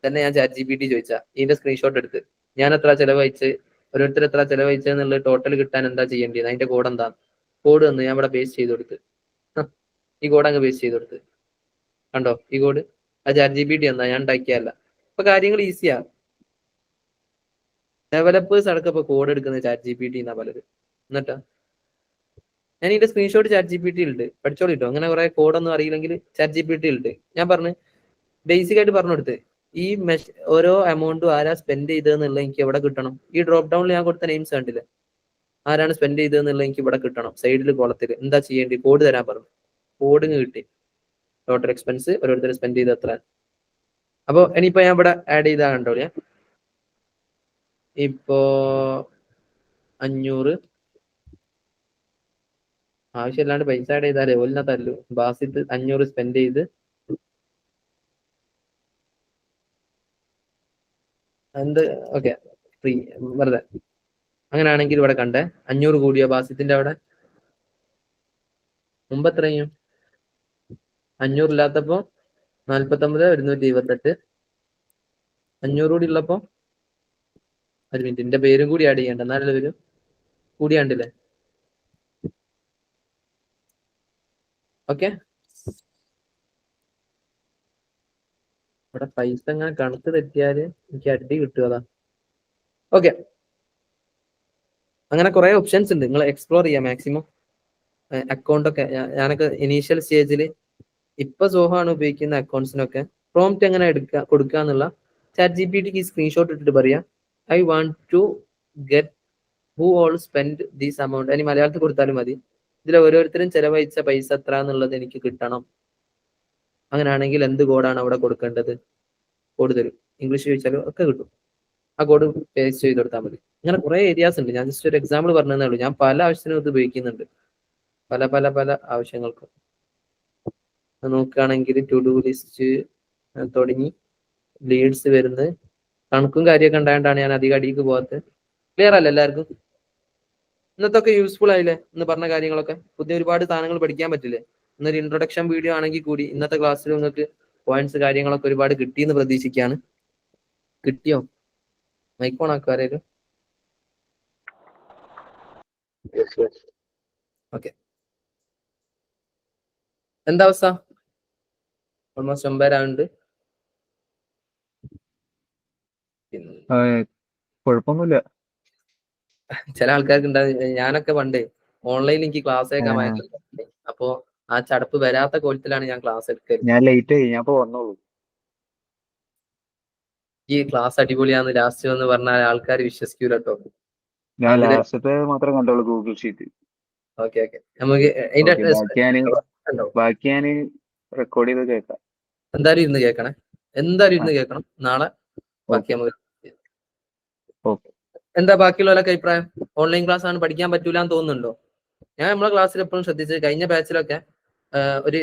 തന്നെ ഞാൻ ChatGPT ചോദിച്ചാ ഇതിന്റെ സ്ക്രീൻഷോട്ട് എടുത്ത് ഞാൻ എത്ര ചെലവഴിച്ച്, ഓരോരുത്തർ എത്ര ചെലവഴിച്ചെന്നുള്ള ടോട്ടൽ കിട്ടാൻ എന്താ ചെയ്യേണ്ടത്, അതിന്റെ കോഡ് എന്താ, കോഡ് വന്ന് ഞാൻ ഇവിടെ പേസ്റ്റ് ചെയ്ത് കൊടുത്ത്, ഈ കോഡ് അങ്ങ് പേസ്റ്റ് ചെയ്ത് കൊടുത്ത് കണ്ടോ, ഈ കോഡ് അത് ChatGPT എന്നാ, ഞാൻ ഉണ്ടാക്കിയല്ല. ഇപ്പൊ കാര്യങ്ങൾ ഈസിയാ. ഡെവലപ്പേഴ്സ് അടക്കം ഇപ്പൊ കോഡ് എടുക്കുന്നത് ChatGPT എന്നാ പലരും. എന്നിട്ടാ ഞാൻ ഇതിന്റെ സ്ക്രീൻഷോട്ട് ChatGPT ഉണ്ട്, പഠിച്ചോളിട്ടോ. അങ്ങനെ കുറെ കോഡൊന്നും അറിയില്ലെങ്കിൽ ChatGPT ഉണ്ട്. ഞാൻ പറഞ്ഞു ബേസിക് ആയിട്ട് പറഞ്ഞു കൊടുത്ത് ഈ ഓരോ എമൗണ്ടും ആരാ സ്പെൻഡ് ചെയ്തതെന്നുള്ള എനിക്ക് എവിടെ കിട്ടണം. ഈ ഡ്രോപ്പ് ഡൗണിൽ ഞാൻ കൊടുത്ത നെയിംസ് കണ്ടില്ലേ, ആരാണ് സ്പെൻഡ് ചെയ്തതെന്നുള്ള എനിക്ക് ഇവിടെ കിട്ടണം. സൈഡിൽ കോളത്തിൽ എന്താ ചെയ്യേണ്ടി, കോഡ് തരാൻ പറഞ്ഞു, കോഡിങ് കിട്ടി. ടോട്ടൽ എക്സ്പെൻസ് ഓരോരുത്തർ സ്പെൻഡ് ചെയ്ത് എത്ര. അപ്പൊ ഇനിയിപ്പോ ഞാൻ ഇവിടെ ആഡ് ചെയ്താ കണ്ടോ, ഞാൻ ഇപ്പോ 500 ആവശ്യമില്ലാണ്ട് പൈസ ആഡ് ചെയ്താലേ ഒലിന തല്ലു. ബാസിത്ത് 500 സ്പെൻഡ് ചെയ്ത് എന്ത് ഓക്കെ ഫ്രീ വെറുതെ. അങ്ങനെയാണെങ്കിൽ ഇവിടെ കണ്ടേ 500 കൂടിയോ ബാസിത്തിന്റെ അവിടെ, മുമ്പ് എത്രയും 500 ഇല്ലാത്തപ്പോ 49,128. 500 കൂടി ഉള്ളപ്പോ ഒരു മിനിറ്റ്, എന്റെ പേരും കൂടി ആഡ് ചെയ്യണ്ട എന്നാലല്ലേ വരും, കൂടിയാണ്ടില്ലേ. ഓക്കെ, ഇവിടെ പൈസ അങ്ങനെ കണക്ക് തെറ്റിയാല് എനിക്ക് അടി കിട്ടുക. ഓക്കെ, അങ്ങനെ കുറെ ഓപ്ഷൻസ് ഉണ്ട്, നിങ്ങൾ എക്സ്പ്ലോർ ചെയ്യാം മാക്സിമം. അക്കൗണ്ട് ഒക്കെ ഞാനൊക്കെ ഇനീഷ്യൽ സ്റ്റേജിൽ ഇപ്പൊ സോഹോ ആണ് ഉപയോഗിക്കുന്ന അക്കൗണ്ട്സിനൊക്കെ പ്രോംപ്റ്റ് എങ്ങനെ കൊടുക്കുക എന്നുള്ള ChatGPT സ്ക്രീൻഷോട്ട് ഇട്ടിട്ട് പറയാം I want to get who all spend these amount. ഇനി മലയാളത്തിൽ കൊടുത്താലും മതി. ഇതിൽ ഓരോരുത്തരും ചെലവഴിച്ച പൈസ എത്ര എന്നുള്ളത് എനിക്ക് കിട്ടണം. അങ്ങനെയാണെങ്കിൽ എന്ത് കോഡാണ് അവിടെ കൊടുക്കേണ്ടത്, കോഡ് തരും. ഇംഗ്ലീഷ് ചോദിച്ചാലും ഒക്കെ കിട്ടും. ആ കോഡ് പേസ്റ്റ് ചെയ്ത് കൊടുത്താൽ മതി. ഇങ്ങനെ കുറെ ഏരിയാസ് ഉണ്ട്. ഞാൻ ജസ്റ്റ് ഒരു എക്സാമ്പിൾ പറഞ്ഞതേ ഉള്ളൂ. ഞാൻ പല ആവശ്യത്തിനും ഇത് ഉപയോഗിക്കുന്നുണ്ട്, പല പല പല ആവശ്യങ്ങൾക്കും. നോക്കുകയാണെങ്കിൽ ടു ഡു ലിസ്റ്റ് തുടങ്ങി ലീഡ്സ് വരുന്നത്, കണക്കും കാര്യമൊക്കെ ഉണ്ടായതുകൊണ്ടാണ് ഞാൻ അധികം അടിക്ക് പോകാത്തത്. ക്ലിയർ അല്ല എല്ലാവർക്കും? ഇന്നത്തൊക്കെ യൂസ്ഫുൾ ആയില്ലേ? ഇന്ന് പറഞ്ഞ കാര്യങ്ങളൊക്കെ പുതിയ ഒരുപാട് സാധനങ്ങൾ പഠിക്കാൻ പറ്റില്ലേ? ഇന്നൊരു ഇൻട്രൊഡക്ഷൻ വീഡിയോ ആണെങ്കിൽ കൂടി ഇന്നത്തെ ക്ലാസ്സിൽ നിങ്ങൾക്ക് പോയിന്റ്സ് കാര്യങ്ങളൊക്കെ ഒരുപാട് കിട്ടിയെന്ന് പ്രതീക്ഷിക്കുകയാണ്. കിട്ടിയോ? മൈക്ക് ഓൺ ആക്കുക ആരേലും. ഓക്കെ, എന്താ അവസ്ഥ? ഓൾമോസ്റ്റ് 9 ആവുന്നുണ്ട്. കുഴപ്പമൊന്നുമില്ല. ചില ആൾക്കാർക്ക് ഉണ്ടാകും, ഞാനൊക്കെ പണ്ട് ഓൺലൈനിൽ എനിക്ക് ക്ലാസ് കേൾക്കാൻ ഭയങ്കര, അപ്പോ ആ ചടപ്പ് വരാത്ത കോലത്തിലാണ് ഞാൻ ക്ലാസ് എടുക്കരുത്. ഞാൻ ലേറ്റ് ആയി, ഞാൻ ഇപ്പൊ വന്നോളൂ. ഈ ക്ലാസ് അടിപൊളിയാന്ന് ലാസ്റ്റ് എന്ന് പറഞ്ഞാൽ ആൾക്കാർ വിശ്വസിക്കൂല കേട്ടോ. ഞാൻ ലാസ്റ്റത്തെ മാത്രം കണ്ടോളൂ ഗൂഗിൾ ഷീറ്റ്. ഓക്കെ ഓക്കെ, നമുക്ക് ബാക്കി ഞാൻ റെക്കോർഡ് ചെയ്ത് കേൾക്കാം. എന്തായാലും ഇരുന്ന് കേൾക്കണേ, എന്തായാലും ഇരുന്ന് കേൾക്കണം. നാളെ ബാക്കി നമുക്ക് എന്താ ബാക്കിയുള്ളവരൊക്കെ അഭിപ്രായം? ഓൺലൈൻ ക്ലാസ് ആണ്, പഠിക്കാൻ പറ്റൂല എന്ന് തോന്നുന്നുണ്ടോ? ഞാൻ നമ്മളെ ക്ലാസ്സിൽ എപ്പോഴും ശ്രദ്ധിച്ചത് കഴിഞ്ഞ ബാച്ചിലൊക്കെ ഒരു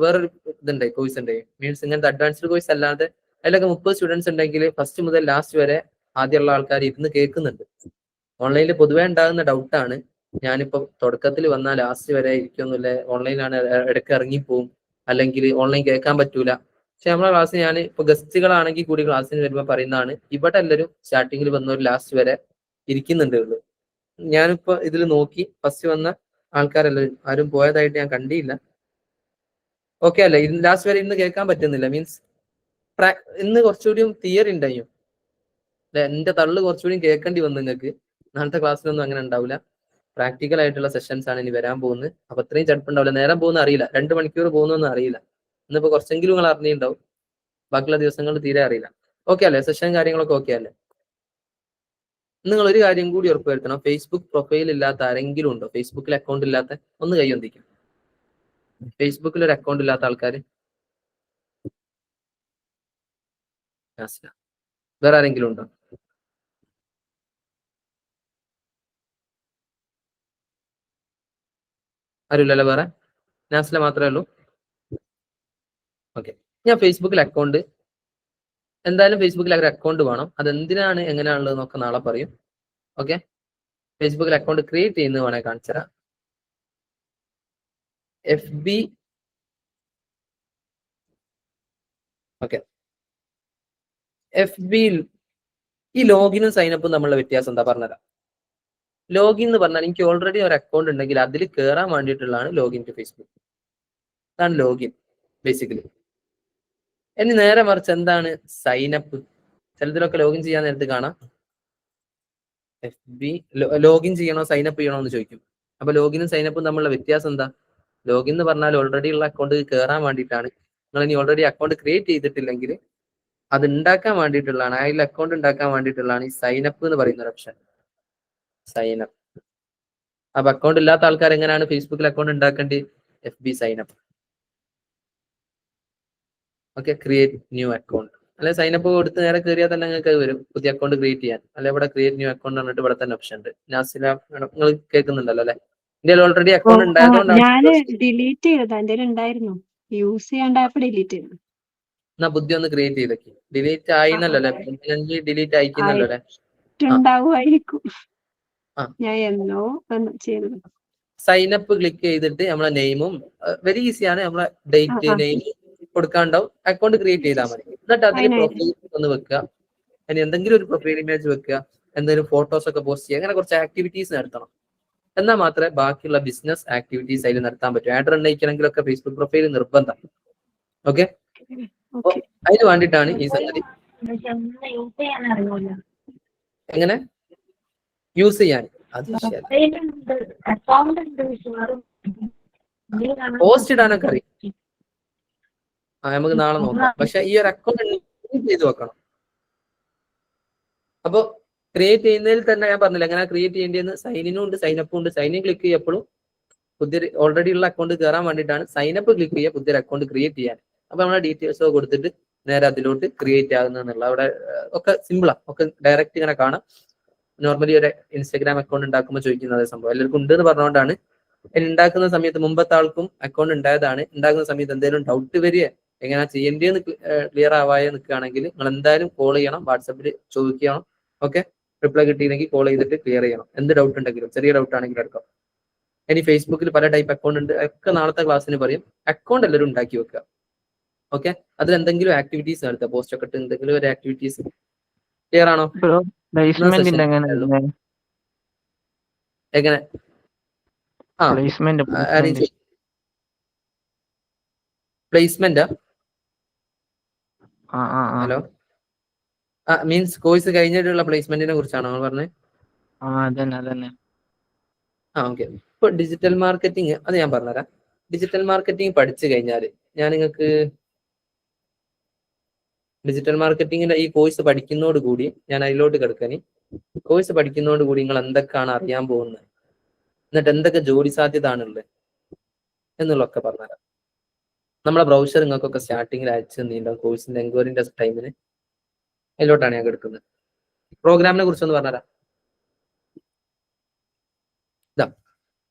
വേറൊരു ഇതുണ്ട്, കോഴ്സ് ഉണ്ട്, മീൻസ് ഇങ്ങനത്തെ അഡ്വാൻസ്ഡ് കോഴ്സ് അല്ലാതെ അതിലൊക്കെ 30 സ്റ്റുഡൻസ് ഉണ്ടെങ്കിൽ ഫസ്റ്റ് മുതൽ ലാസ്റ്റ് വരെ ആദ്യമുള്ള ആൾക്കാർ ഇരുന്ന് കേൾക്കുന്നുണ്ട്. ഓൺലൈനിൽ പൊതുവേ ഉണ്ടാകുന്ന ഡൗട്ടാണ്, ഞാനിപ്പോ തുടക്കത്തിൽ വന്നാൽ ലാസ്റ്റ് വരെ ഇരിക്കൊന്നുമില്ല, ഓൺലൈനാണ് ഇടയ്ക്ക് ഇറങ്ങിപ്പോവും, അല്ലെങ്കിൽ ഓൺലൈൻ കേൾക്കാൻ പറ്റൂല. പക്ഷെ നമ്മളെ ക്ലാസ് ഞാൻ ഇപ്പൊ ഗസ്റ്റുകളാണെങ്കിൽ കൂടി ക്ലാസ്സിന് വരുമ്പോൾ പറയുന്നതാണ്, ഇവിടെ എല്ലാവരും സ്റ്റാർട്ടിങ്ങിൽ വന്നവർ ലാസ്റ്റ് വരെ ഇരിക്കുന്നുണ്ട് ഉള്ളു. ഞാനിപ്പോ ഇതിൽ നോക്കി ഫസ്റ്റ് വന്ന ആൾക്കാരെല്ലാവരും ആരും പോയതായിട്ട് ഞാൻ കണ്ടില്ല. ഓക്കെ അല്ലേ? ലാസ്റ്റ് വരെ ഇന്ന് കേൾക്കാൻ പറ്റുന്നില്ല, മീൻസ് ഇന്ന് കുറച്ചുകൂടി തിയറി ഉണ്ടായും എന്റെ തള്ളു കുറച്ചുകൂടി കേൾക്കേണ്ടി വന്നു നിങ്ങൾക്ക്. നാളത്തെ ക്ലാസ്സിലൊന്നും അങ്ങനെ ഉണ്ടാവില്ല. പ്രാക്ടിക്കൽ ആയിട്ടുള്ള സെഷൻസ് ആണ് ഇനി വരാൻ പോകുന്നത്. അപ്പൊ അത്രയും ചടുപ്പുണ്ടാവില്ല. നേരം പോകുന്ന അറിയില്ല, 2 മണിക്കൂർ പോകുന്നൊന്നും അറിയില്ല. ഇന്നിപ്പോ കുറച്ചെങ്കിലും നിങ്ങൾ അറിഞ്ഞിട്ടുണ്ടാവും, ബാക്കിയുള്ള ദിവസങ്ങളിൽ തീരെ അറിയില്ല. ഓക്കെ അല്ലേ? സെഷൻ കാര്യങ്ങളൊക്കെ ഓക്കെ അല്ലേ? നിങ്ങൾ ഒരു കാര്യം കൂടി ഉറപ്പുവരുത്തണം, ഫേസ്ബുക്ക് പ്രൊഫൈൽ ഇല്ലാത്ത ആരെങ്കിലും ഉണ്ടോ? ഫേസ്ബുക്കിൽ അക്കൗണ്ട് ഇല്ലാത്ത ഒന്ന് കൈയൊന്നിക്കും. ഫേസ്ബുക്കിൽ ഒരു അക്കൗണ്ട് ഇല്ലാത്ത ആൾക്കാർ വേറെ ആരെങ്കിലും ഉണ്ടോ? ആരുമില്ലല്ലോ വേറെ? നാസില മാത്രമേ ഉള്ളൂ. ഓക്കെ, ഞാൻ ഫേസ്ബുക്കിൽ അക്കൗണ്ട് എന്തായാലും ഫേസ്ബുക്കിൽ ഒരു അക്കൗണ്ട് വേണം. അതെന്തിനാണ് എങ്ങനെയാണുള്ളത് എന്നൊക്കെ നാളെ പറയും. ഓക്കെ, ഫേസ്ബുക്കിൽ അക്കൗണ്ട് ക്രിയേറ്റ് ചെയ്യുന്നത് വേണേൽ കാണിച്ചുതരാം. FB ഓക്കെ, FB ഈ ലോഗിനും സൈനപ്പും തമ്മിലുള്ള വ്യത്യാസം എന്താ പറഞ്ഞുതരാം. ലോഗിൻ എന്ന് പറഞ്ഞാൽ എനിക്ക് ഓൾറെഡി ഒരു അക്കൗണ്ട് ഉണ്ടെങ്കിൽ അതിൽ കയറാൻ വേണ്ടിയിട്ടുള്ളതാണ് ലോഗിൻ ടു ഫേസ്ബുക്ക്. അതാണ് ലോഗിൻ ബേസിക്കലി. ഇനി നേരെ മറിച്ച് എന്താണ് സൈനപ്പ്? ചിലതിലൊക്കെ ലോഗിൻ ചെയ്യാൻ നേരത്ത് കാണാം FB ലോഗിൻ ചെയ്യണോ സൈനപ്പ് ചെയ്യണോ എന്ന് ചോദിക്കും. അപ്പൊ ലോഗിനും സൈനപ്പും തമ്മിലുള്ള വ്യത്യാസം എന്താ? ലോഗിൻ എന്ന് പറഞ്ഞാൽ ഓൾറെഡി ഉള്ള അക്കൗണ്ട് കയറാൻ വേണ്ടിയിട്ടാണ്. നിങ്ങൾ ഇനി ഓൾറെഡി അക്കൗണ്ട് ക്രിയേറ്റ് ചെയ്തിട്ടില്ലെങ്കിൽ അത് ഉണ്ടാക്കാൻ വേണ്ടിയിട്ടുള്ളതാണ്, അതിൽ അക്കൗണ്ട് ഉണ്ടാക്കാൻ വേണ്ടിയിട്ടുള്ളതാണ് ഈ സൈനപ്പ് എന്ന് പറയുന്ന ഒരു ഓപ്ഷൻ. സൈനപ്പ്. അപ്പൊ അക്കൗണ്ട് ഇല്ലാത്ത ആൾക്കാർ എങ്ങനെയാണ് ഫേസ്ബുക്കിൽ അക്കൗണ്ട് ഉണ്ടാക്കേണ്ടത്? FB sign up. Okay, create new account. അല്ലെ സൈനപ്പ് കൊടുത്ത് നേരെ കയറിയാൽ തന്നെ നിങ്ങൾക്ക് വരും പുതിയ അക്കൗണ്ട് ക്രിയേറ്റ് ചെയ്യാൻ. അല്ലെ ഇവിടെ ക്രിയേറ്റ് ന്യൂ അക്കൗണ്ട് പറഞ്ഞിട്ട് ഇവിടെ തന്നെ ഓപ്ഷൻ ഉണ്ട്. നാസില നിങ്ങൾ കേൾക്കുന്നുണ്ടല്ലോ അല്ലെ? ഇന്ത്യയിൽ ഓൾറെഡി അക്കൗണ്ട് ഞാൻ ഉണ്ടായതുകൊണ്ടാണ് ഡിലീറ്റ് ചെയ്തത്. എന്റെ ഉണ്ടായിരുന്നു, യൂസ് ചെയ്യാണ്ടായപ്പോ ഡിലീറ്റ് ചെയ്തു. എന്നാ ബുദ്ധി ഒന്ന് ക്രിയേറ്റ് ചെയ്തേക്ക്. ഡിലീറ്റ് ആയിന്നല്ലോ അല്ലെ? ഡിലീറ്റ് അയക്കുന്നല്ലോ അല്ലെ? ഉണ്ടാവുമായിരിക്കും. ആ. ഞാൻ എന്നോ ചെയ്തത്. സൈനപ്പ് ക്ലിക്ക് ചെയ്തിട്ട് നമ്മളെ നെയിമും വെരി ഈസിയാണ്, നമ്മളെ ഡേറ്റ് നെയിം കൊടുക്കാണ്ടാവും. അക്കൗണ്ട് ക്രിയേറ്റ് ചെയ്താൽ മതി. എന്നിട്ട് അതിൽ പ്രൊഫൈൽ ഒന്ന് വെക്കുക. അതിന് എന്തെങ്കിലും ഒരു പ്രൊഫൈൽ ഇമേജ് വെക്കുക, എന്തെങ്കിലും ഫോട്ടോസ് ഒക്കെ പോസ്റ്റ് ചെയ്യുക. അങ്ങനെ കുറച്ച് ആക്ടിവിറ്റീസ് നടത്തണം. എന്നാൽ മാത്രമേ ബാക്കിയുള്ള ബിസിനസ് ആക്ടിവിറ്റീസ് അതിൽ നടത്താൻ പറ്റൂ. ആഡ് റൺ അയക്കണമെങ്കിലൊക്കെ ഫേസ്ബുക്ക് പ്രൊഫൈൽ നിർബന്ധം. ഓക്കെ, അതിന് വേണ്ടിയിട്ടാണ് ഈ സംഗതി. എങ്ങനെ യൂസ് ചെയ്യാൻ? അത് പോസ്റ്റ് ഇടാനൊക്കെ അറിയാം. നമുക്ക് നാളെ നോക്കാം. പക്ഷെ ഈ ഒരു അക്കൗണ്ട് ചെയ്ത് വെക്കണം. അപ്പൊ ക്രിയേറ്റ് ചെയ്യുന്നതിൽ തന്നെ ഞാൻ പറഞ്ഞില്ല എങ്ങനെ ക്രിയേറ്റ് ചെയ്യേണ്ടതെന്ന്. സൈനിനും ഉണ്ട് സൈനപ്പും ഉണ്ട്. സൈനിൻ ക്ലിക്ക് ചെയ്യപ്പോഴും പുതിയ ഓൾറെഡി ഉള്ള അക്കൗണ്ട് കയറാൻ വേണ്ടിയിട്ടാണ്. സൈനപ്പ് ക്ലിക്ക് ചെയ്യുക പുതിയൊരു അക്കൗണ്ട് ക്രിയേറ്റ് ചെയ്യാൻ. അപ്പൊ നമ്മളെ ഡീറ്റെയിൽസ് കൊടുത്തിട്ട് നേരെ അതിലോട്ട് ക്രിയേറ്റ് ആകുന്നുള്ള അവിടെ ഒക്കെ സിമ്പിളാ. ഒക്കെ ഡയറക്റ്റ് ഇങ്ങനെ കാണാം. നോർമലി ഒരു ഇൻസ്റ്റാഗ്രാം അക്കൗണ്ട് ഉണ്ടാക്കുമ്പോൾ ചോദിക്കുന്ന അതേ സംഭവം എല്ലാവർക്കും ഉണ്ട് എന്ന് പറഞ്ഞുകൊണ്ടാണ്. ഉണ്ടാക്കുന്ന സമയത്ത് മുമ്പത്തെ ആൾക്കും അക്കൗണ്ട് ഉണ്ടായതാണ്. ഉണ്ടാക്കുന്ന സമയത്ത് എന്തെങ്കിലും ഡൗട്ട് വരിക എങ്ങനെയാ ചെയ്യേണ്ടതെന്ന് ക്ലിയർ ആവാതെ നിൽക്കുകയാണെങ്കിൽ നിങ്ങൾ എന്തായാലും കോൾ ചെയ്യണം, വാട്സപ്പിൽ ചോദിക്കണം. ഓക്കെ, റിപ്ലൈ കിട്ടിയില്ലെങ്കിൽ കോൾ ചെയ്തിട്ട് ക്ലിയർ ചെയ്യണം. എന്ത് ഡൗട്ട് ഉണ്ടെങ്കിലും, ചെറിയ ഡൗട്ട് ആണെങ്കിലും എടുക്കാം. ഇനി ഫേസ്ബുക്കിൽ പല ടൈപ്പ് അക്കൗണ്ട് ഉണ്ട്, ഒക്കെ നാളത്തെ ക്ലാസ്സിന് പറയും. അക്കൗണ്ട് എല്ലാവരും ഉണ്ടാക്കി വെക്കുക. ഓക്കെ, അതിൽ എന്തെങ്കിലും ആക്ടിവിറ്റീസ് നടത്തുക. പോസ്റ്റ് ഒക്കെ ഇട്ട് എന്തെങ്കിലും ഒരു ആക്ടിവിറ്റീസ്. ക്ലിയർ ആണോ? എങ്ങനെ പ്ലേസ്മെന്റ്? ഹലോ, മീൻസ് കോഴ്സ് കഴിഞ്ഞിട്ടുള്ള പ്ലേസ്മെന്റിനെ കുറിച്ചാണോ നിങ്ങൾ പറഞ്ഞത്? ഓക്കെ. ഇപ്പൊ ഡിജിറ്റൽ മാർക്കറ്റിംഗ് അത് ഞാൻ പറഞ്ഞുതരാം. ഡിജിറ്റൽ മാർക്കറ്റിംഗ് പഠിച്ചു കഴിഞ്ഞാൽ ഞാൻ നിങ്ങൾക്ക് ഡിജിറ്റൽ മാർക്കറ്റിംഗിന്റെ ഈ കോഴ്സ് പഠിക്കുന്നതോടുകൂടി ഞാൻ അതിലോട്ട് കിടക്കാനി. കോഴ്സ് പഠിക്കുന്നതോടുകൂടി നിങ്ങൾ എന്തൊക്കെയാണ് അറിയാൻ പോകുന്നത്, എന്നിട്ട് എന്തൊക്കെ ജോലി സാധ്യത ആണുള്ളത് എന്നുള്ളതൊക്കെ പറഞ്ഞുതരാം. നമ്മളെ ബ്രൗസർ നിങ്ങൾക്കൊക്കെ സ്റ്റാർട്ടിങ്ങിൽ അയച്ചു തന്നിട്ടുണ്ടാവും കോഴ്സിന്റെ എൻക്വയറിന്റെ ടൈമിന്. അതിലോട്ടാണ് ഞാൻ കിടക്കുന്നത്. പ്രോഗ്രാമിനെ കുറിച്ചൊന്ന് പറഞ്ഞുതരാം. ഇതാ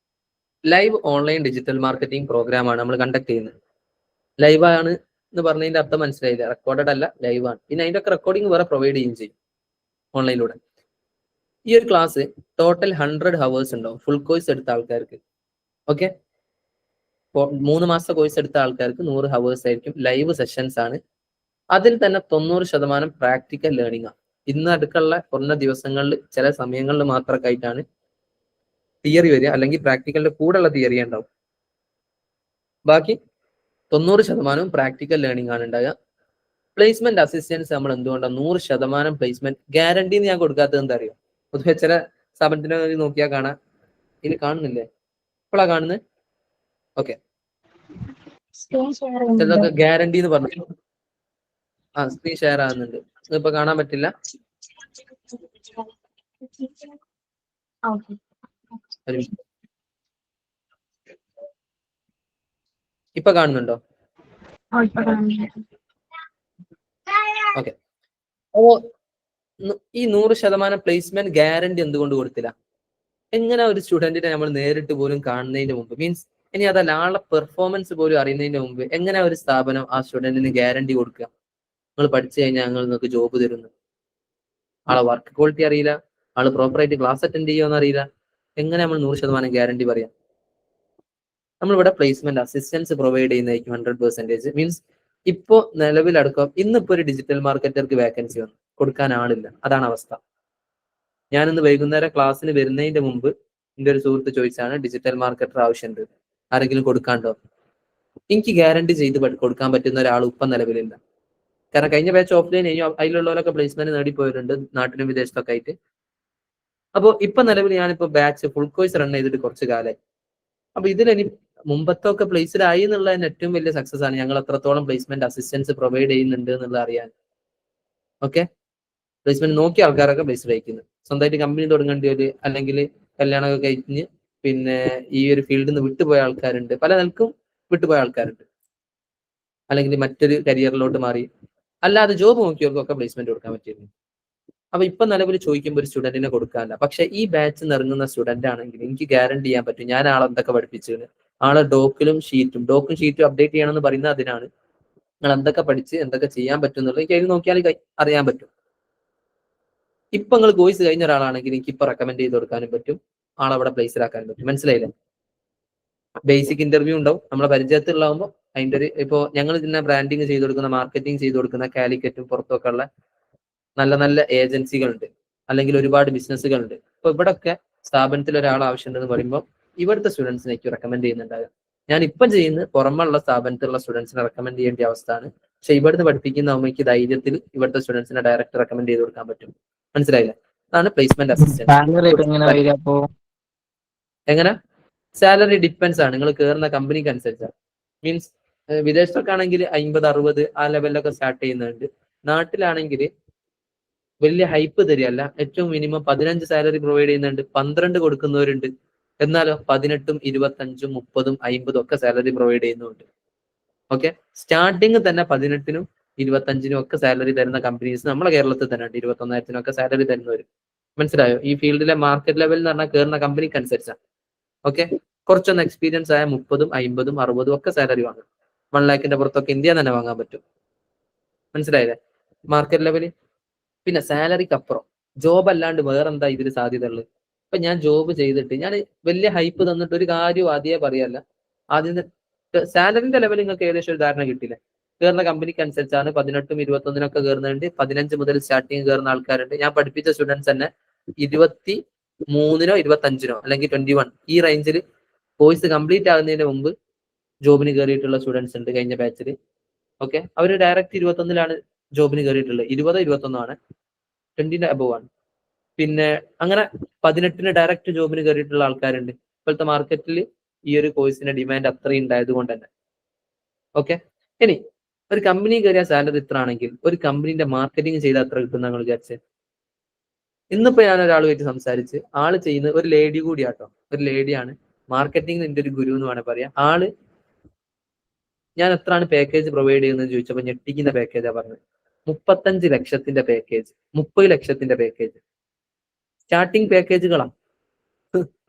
ലൈവ് ഓൺലൈൻ ഡിജിറ്റൽ മാർക്കറ്റിംഗ് പ്രോഗ്രാമാണ് നമ്മൾ കണ്ടക്ട് ചെയ്യുന്നത്. ലൈവ് ആണ് എന്ന് പറഞ്ഞതിന്റെ അർത്ഥം മനസ്സിലായില്ല. റെക്കോർഡഡ് അല്ല, ലൈവ് ആണ്. പിന്നെ അതിന്റെ ഒക്കെ റെക്കോർഡിംഗ് വേറെ പ്രൊവൈഡ് ചെയ്യുകയും ചെയ്യും ഓൺലൈനിലൂടെ. ഈ ഒരു ക്ലാസ് ടോട്ടൽ 100 ഹവേഴ്സ് ഉണ്ടാവും ഫുൾ കോഴ്സ് എടുത്ത ആൾക്കാർക്ക്. ഓക്കെ, 3 മാസത്തെ കോഴ്സ് എടുത്ത ആൾക്കാർക്ക് 100 ഹവേഴ്സ് ആയിരിക്കും. ലൈവ് സെഷൻസ് ആണ്. അതിൽ തന്നെ 90% പ്രാക്ടിക്കൽ ലേണിംഗ് ആണ്. ഇന്ന് അടുക്കുള്ള കുറഞ്ഞ ദിവസങ്ങളിൽ ചില സമയങ്ങളിൽ മാത്രമൊക്കെ ആയിട്ടാണ് തിയറി വരിക, അല്ലെങ്കിൽ പ്രാക്ടിക്കലിന്റെ കൂടെയുള്ള തിയറി ഉണ്ടാവും. ബാക്കി 90% പ്രാക്ടിക്കൽ ലേണിംഗ് ആണ് ഉണ്ടാകുക. പ്ലേസ്മെന്റ് അസിസ്റ്റൻസ് നമ്മൾ എന്തുകൊണ്ടാണ് 100% പ്ലേസ്മെന്റ് ഗ്യാരണ്ടി ഞാൻ കൊടുക്കാത്തത് എന്താ അറിയോ? പൊതുവെ ചില സ്ഥാപനത്തിനെ നോക്കിയാൽ കാണാം. ഇനി കാണുന്നില്ലേ? ഇപ്പോഴാ കാണുന്നത്? ഓക്കെ, ചിലതൊക്കെ ഗ്യാരണ്ടി എന്ന് പറഞ്ഞു. സ്ക്രീൻ ഷെയർ ആകുന്നുണ്ട്, ഇപ്പൊ കാണാൻ പറ്റില്ല. Okay. ഒരു minute. ഇപ്പൊ കാണുന്നുണ്ടോ? ഇപ്പൊ കാണുന്നില്ല. ഓക്കെ. ഓ, ഈ 100% പ്ലേസ്മെന്റ് ഗ്യാരണ്ടി എന്തുകൊണ്ട് കൊടുത്തില്ല? എങ്ങനെ ഒരു സ്റ്റുഡന്റിനെ നമ്മൾ നേരിട്ട് പോലും കാണുന്നതിന് മുമ്പ്, മീൻസ് ഇനി അതല്ല ആളുടെ പെർഫോമൻസ് പോലും അറിയുന്നതിന് മുമ്പ് എങ്ങനെ ഒരു സ്ഥാപനം ആ സ്റ്റുഡന്റിന് ഗ്യാരണ്ടി കൊടുക്കുക? നിങ്ങൾ പഠിച്ചു കഴിഞ്ഞാൽ ഞങ്ങൾ നിങ്ങൾക്ക് ജോബ് തരുന്നു. ആളെ വർക്ക് ക്വാളിറ്റി അറിയില്ല, ആള് പ്രോപ്പറായിട്ട് ക്ലാസ് അറ്റൻഡ് ചെയ്യുമെന്ന് അറിയില്ല. എങ്ങനെ നമ്മൾ 100% ഗ്യാരണ്ടി പറയാം? നമ്മളിവിടെ പ്ലേസ്മെന്റ് അസിസ്റ്റൻസ് പ്രൊവൈഡ് ചെയ്യുന്നതായിരിക്കും 100%. മീൻസ് ഇപ്പോ നിലവിലടക്കം ഇന്നിപ്പോ ഒരു ഡിജിറ്റൽ മാർക്കറ്റർക്ക് വേക്കൻസി വന്നു, കൊടുക്കാൻ ആളില്ല. അതാണ് അവസ്ഥ. ഞാനിന്ന് വൈകുന്നേരം ക്ലാസ്സിന് വരുന്നതിന്റെ മുമ്പ് എൻ്റെ ഒരു സുഹൃത്ത് ചോദിച്ചാണ് ഡിജിറ്റൽ മാർക്കറ്റർ ആവശ്യമുണ്ട്, ആരെങ്കിലും കൊടുക്കാണ്ടോ? എനിക്ക് ഗ്യാരണ്ടി ചെയ്ത് കൊടുക്കാൻ പറ്റുന്ന ഒരാൾ ഇപ്പം നിലവിലില്ല. കാരണം കഴിഞ്ഞ ബാച്ച് ഓഫ്ലൈൻ കഴിഞ്ഞു, അതിലുള്ളവരൊക്കെ പ്ലേസ്മെന്റ് നേടിപ്പോയിട്ടുണ്ട് നാട്ടിലും വിദേശത്തൊക്കെ ആയിട്ട്. അപ്പോൾ ഇപ്പൊ നിലവിൽ ഞാനിപ്പോ ബാച്ച് ഫുൾ കോഴ്സ് റൺ ചെയ്തിട്ട് കുറച്ച് കാലമായി. അപ്പൊ ഇതിലെനി മുമ്പത്തൊക്കെ പ്ലേസ്ഡ് ആയി എന്നുള്ളതിന് ഏറ്റവും വലിയ സക്സസ് ആണ് ഞങ്ങൾ എത്രത്തോളം പ്ലേസ്മെന്റ് അസിസ്റ്റൻസ് പ്രൊവൈഡ് ചെയ്യുന്നുണ്ട് എന്നുള്ളത് അറിയാൻ. ഓക്കെ, പ്ലേസ്മെന്റ് നോക്കിയ ആൾക്കാരൊക്കെ പ്ലേസ്ഡ് അയക്കുന്നത്, സ്വന്തമായിട്ട് കമ്പനി തുടങ്ങേണ്ടി അല്ലെങ്കിൽ കല്യാണമൊക്കെ കഴിഞ്ഞ് പിന്നെ ഈ ഒരു ഫീൽഡിൽ നിന്ന് വിട്ടുപോയ ആൾക്കാരുണ്ട്, പല നിലക്കും വിട്ടുപോയ ആൾക്കാരുണ്ട്, അല്ലെങ്കിൽ മറ്റൊരു കരിയറിലോട്ട് മാറി. അല്ലാതെ ജോബ് നോക്കിയവർക്കൊക്കെ പ്ലേസ്മെന്റ് കൊടുക്കാൻ പറ്റിയിരുന്നു. അപ്പൊ ഇപ്പൊ നിലവിൽ ചോദിക്കുമ്പോൾ ഒരു സ്റ്റുഡന്റിനെ കൊടുക്കാനില്ല. പക്ഷെ ഈ ബാച്ച് ഇറങ്ങുന്ന സ്റ്റുഡന്റ് ആണെങ്കിൽ എനിക്ക് ഗ്യാരണ്ടി ചെയ്യാൻ പറ്റും, ഞാൻ ആളെ എന്തൊക്കെ പഠിപ്പിച്ചത്, ആളെ ഡോക്കും ഷീറ്റും അപ്ഡേറ്റ് ചെയ്യണമെന്ന് പറയുന്നത് അതിനാണ്. നിങ്ങൾ എന്തൊക്കെ പഠിച്ച് എന്തൊക്കെ ചെയ്യാൻ പറ്റും എന്നുള്ളത് എനിക്ക് അതിൽ നോക്കിയാൽ അറിയാൻ പറ്റും. ഇപ്പൊ നിങ്ങൾ കോഴ്സ് കഴിഞ്ഞ ഒരാളാണെങ്കിൽ എനിക്ക് ഇപ്പൊ റെക്കമെൻഡ് ചെയ്ത് കൊടുക്കാനും പറ്റും, ആളവിടെ പ്ലേസിലാക്കാനും പറ്റും. മനസ്സിലായില്ലേ? ബേസിക് ഇന്റർവ്യൂ ഉണ്ടാവും, നമ്മളെ പരിചയത്തിലുള്ളാവുമ്പോൾ അതിന്റെ ഒരു ഇപ്പൊ ഞങ്ങൾ ഇതിനെ ബ്രാൻഡിങ് ചെയ്ത് കൊടുക്കുന്ന, മാർക്കറ്റിംഗ് ചെയ്ത് കൊടുക്കുന്ന കാലിക്കറ്റും പുറത്തൊക്കെ ഉള്ള നല്ല നല്ല ഏജൻസികളുണ്ട്, അല്ലെങ്കിൽ ഒരുപാട് ബിസിനസ്സുകളുണ്ട്. ഇപ്പൊ ഇവിടെയൊക്കെ സ്ഥാപനത്തിൽ ഒരാൾ ആവശ്യമുണ്ടെന്ന് പറയുമ്പോൾ ഇവിടുത്തെ സ്റ്റുഡൻസിനെ എനിക്ക് റെക്കമെൻഡ് ചെയ്യുന്നുണ്ടാകും. ഞാൻ ഇപ്പം ചെയ്യുന്നത് പുറമുള്ള സ്ഥാപനത്തിലുള്ള സ്റ്റുഡൻസിനെ റെക്കമെൻഡ് ചെയ്യേണ്ട അവസ്ഥയാണ്. പക്ഷെ ഇവിടുന്ന് പഠിപ്പിക്കുന്ന അമ്മയ്ക്ക് ധൈര്യത്തിൽ ഇവിടുത്തെ സ്റ്റുഡൻസിനെ ഡയറക്റ്റ് റെക്കമെൻഡ് ചെയ്ത് കൊടുക്കാൻ പറ്റും. മനസ്സിലായില്ലേ? അതാണ് പ്ലേസ്മെന്റ് അസിസ്റ്റന്റ്. എങ്ങനെ സാലറി ഡിപ്പെൻസ് ആണ്, നിങ്ങൾ കയറുന്ന കമ്പനിക്ക് അനുസരിച്ചാണ്. മീൻസ് വിദേശത്തൊക്കെ ആണെങ്കിൽ 50-60 ആ ലെവലിലൊക്കെ സ്റ്റാർട്ട് ചെയ്യുന്നുണ്ട്. നാട്ടിലാണെങ്കിൽ വലിയ ഹൈപ്പ് തരികയല്ല, ഏറ്റവും മിനിമം 15 സാലറി പ്രൊവൈഡ് ചെയ്യുന്നുണ്ട്, 12 കൊടുക്കുന്നവരുണ്ട്. എന്നാലോ 18, 25, 30, 50 ഒക്കെ സാലറി പ്രൊവൈഡ് ചെയ്യുന്നുണ്ട്. ഓക്കെ, സ്റ്റാർട്ടിങ് തന്നെ 18-നും 25-നും ഒക്കെ സാലറി തരുന്ന കമ്പനീസ് നമ്മളെ കേരളത്തിൽ തന്നെ ഉണ്ട്. 21,000-നും ഒക്കെ സാലറി തരുന്നവർ. മനസ്സിലായോ? ഈ ഫീൽഡിലെ മാർക്കറ്റ് ലെവൽ എന്ന് പറഞ്ഞാൽ കയറുന്ന കമ്പനിക്ക് അനുസരിച്ചാണ്. ഓക്കെ, കുറച്ചൊന്ന് എക്സ്പീരിയൻസ് ആയ 30, 50, 60 ഒക്കെ സാലറി വാങ്ങും. 1 ലാഖിന്റെ പുറത്തൊക്കെ ഇന്ത്യ തന്നെ വാങ്ങാൻ പറ്റും. മനസ്സിലായില്ലേ? Market level. പിന്നെ സാലറിക്ക് അപ്പുറം ജോബ് അല്ലാണ്ട് വേറെന്താ ഇതിൽ സാധ്യത ഉള്ളത്? ഇപ്പൊ ഞാൻ ജോബ് ചെയ്തിട്ട് ഞാൻ വലിയ ഹൈപ്പ് തന്നിട്ട് ഒരു കാര്യം ആദ്യമേ പറയല്ല. ആദ്യം സാലറിന്റെ ലെവൽ നിങ്ങൾക്ക് ഏകദേശം ഒരു ധാരണ കിട്ടില്ല. കയറുന്ന കമ്പനിക്ക് അനുസരിച്ചാണ്. 18-നും 21-നൊക്കെ കയറുന്നുണ്ട്, 15 മുതൽ സ്റ്റാർട്ടിങ് കയറുന്ന ആൾക്കാരുണ്ട്. ഞാൻ പഠിപ്പിച്ച സ്റ്റുഡൻസ് തന്നെ 23-നോ 25-നോ അല്ലെങ്കിൽ 21 ഈ റേഞ്ചിൽ കോഴ്സ് കംപ്ലീറ്റ് ആകുന്നതിന് മുമ്പ് ജോബിന് കയറിയിട്ടുള്ള സ്റ്റുഡൻസ് ഉണ്ട് കഴിഞ്ഞ ബാച്ചിൽ. ഓക്കെ, അവർ ഡയറക്റ്റ് 21-ലാണ് ജോബിന് കയറിയിട്ടുള്ളത്. 20, 21 ആണ്, 20-ന്റെ അബവ് ആണ്. പിന്നെ അങ്ങനെ 18-ന് ഡയറക്റ്റ് ജോബിന് കയറിയിട്ടുള്ള ആൾക്കാരുണ്ട്. ഇപ്പോഴത്തെ മാർക്കറ്റിൽ ഈ ഒരു കോഴ്സിന്റെ ഡിമാൻഡ് അത്രയും ഉണ്ടായത് കൊണ്ട് തന്നെ. ഓക്കെ, ഇനി ഒരു കമ്പനി കയറിയ സാലറി ഇത്ര ആണെങ്കിൽ ഒരു കമ്പനീന്റെ മാർക്കറ്റിംഗ് ചെയ്താൽ എത്ര കിട്ടും നിങ്ങൾ വിചാരിച്ചത്? ഇന്നിപ്പോ ഞാൻ ഒരാളുമായിട്ട് സംസാരിച്ച്, ആള് ചെയ്യുന്നത് ഒരു ലേഡി കൂടിയാട്ടോ, ഒരു ലേഡിയാണ്, മാർക്കറ്റിംഗ് എന്റെ ഒരു ഗുരു എന്ന് വേണേൽ പറയാം. ആള് ഞാൻ എത്രയാണ് പാക്കേജ് പ്രൊവൈഡ് ചെയ്യുന്നത് ചോദിച്ചപ്പോൾ ഞെട്ടിക്കുന്ന പാക്കേജാ പറഞ്ഞത്. 35 ലക്ഷത്തിന്റെ പാക്കേജ്, 30 ലക്ഷത്തിന്റെ പാക്കേജ്, സ്റ്റാർട്ടിങ് പാക്കേജുകളാണ്.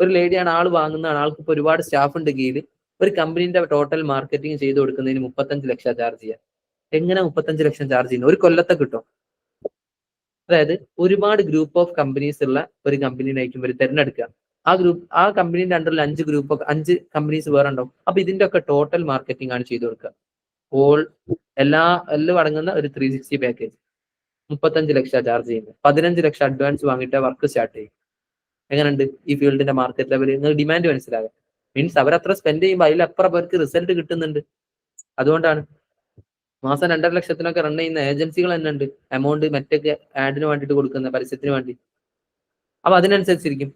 ഒരു ലേഡിയാണ്, ആള് വാങ്ങുന്നതാണ്. ആൾക്ക് ഇപ്പൊ ഒരുപാട് സ്റ്റാഫ് ഉണ്ട് കീഴിൽ. ഒരു കമ്പനീന്റെ ടോട്ടൽ മാർക്കറ്റിംഗ് ചെയ്ത് കൊടുക്കുന്നതിന് 35 ലക്ഷം ചാർജ് ചെയ്യാം. എങ്ങനെ 35 ലക്ഷം ചാർജ് ചെയ്യുന്നത്? ഒരു കൊല്ലത്തെ കിട്ടും. അതായത് ഒരുപാട് ഗ്രൂപ്പ് ഓഫ് കമ്പനീസ് ഉള്ള ഒരു കമ്പനീനായിരിക്കും ഇവർ തിരഞ്ഞെടുക്കുക. ആ കമ്പനീന്റെ അണ്ടറിൽ 5 കമ്പനീസ് വേറെ ഉണ്ടാവും. അപ്പൊ ഇതിന്റെ ഒക്കെ ടോട്ടൽ മാർക്കറ്റിംഗ് ആണ് ചെയ്തു കൊടുക്കുക. എല്ലാം അടങ്ങുന്ന ഒരു 360 പാക്കേജ് 35 ലക്ഷം ചാർജ് ചെയ്യുന്നത്. 15 ലക്ഷം അഡ്വാൻസ് വാങ്ങിയിട്ട് വർക്ക് സ്റ്റാർട്ട് ചെയ്യും. എങ്ങനെയുണ്ട് ഈ ഫീൽഡിന്റെ മാർക്കറ്റ് ലെവൽ? നിങ്ങൾ ഡിമാൻഡ് മനസ്സിലാകുക. മീൻസ് അവരത്ര സ്പെൻഡ് ചെയ്യുമ്പോൾ അതിലപ്പുറം അവർക്ക് റിസൾട്ട് കിട്ടുന്നുണ്ട്. അതുകൊണ്ടാണ് മാസം 2.5 ലക്ഷത്തിനൊക്കെ റൺ ചെയ്യുന്ന ഏജൻസികൾ തന്നെ ഉണ്ട്. എമൗണ്ട് മറ്റൊക്കെ ആഡിന് വേണ്ടിയിട്ട് കൊടുക്കുന്ന, പരസ്യത്തിന് വേണ്ടി. അപ്പൊ അതിനനുസരിച്ചിരിക്കും.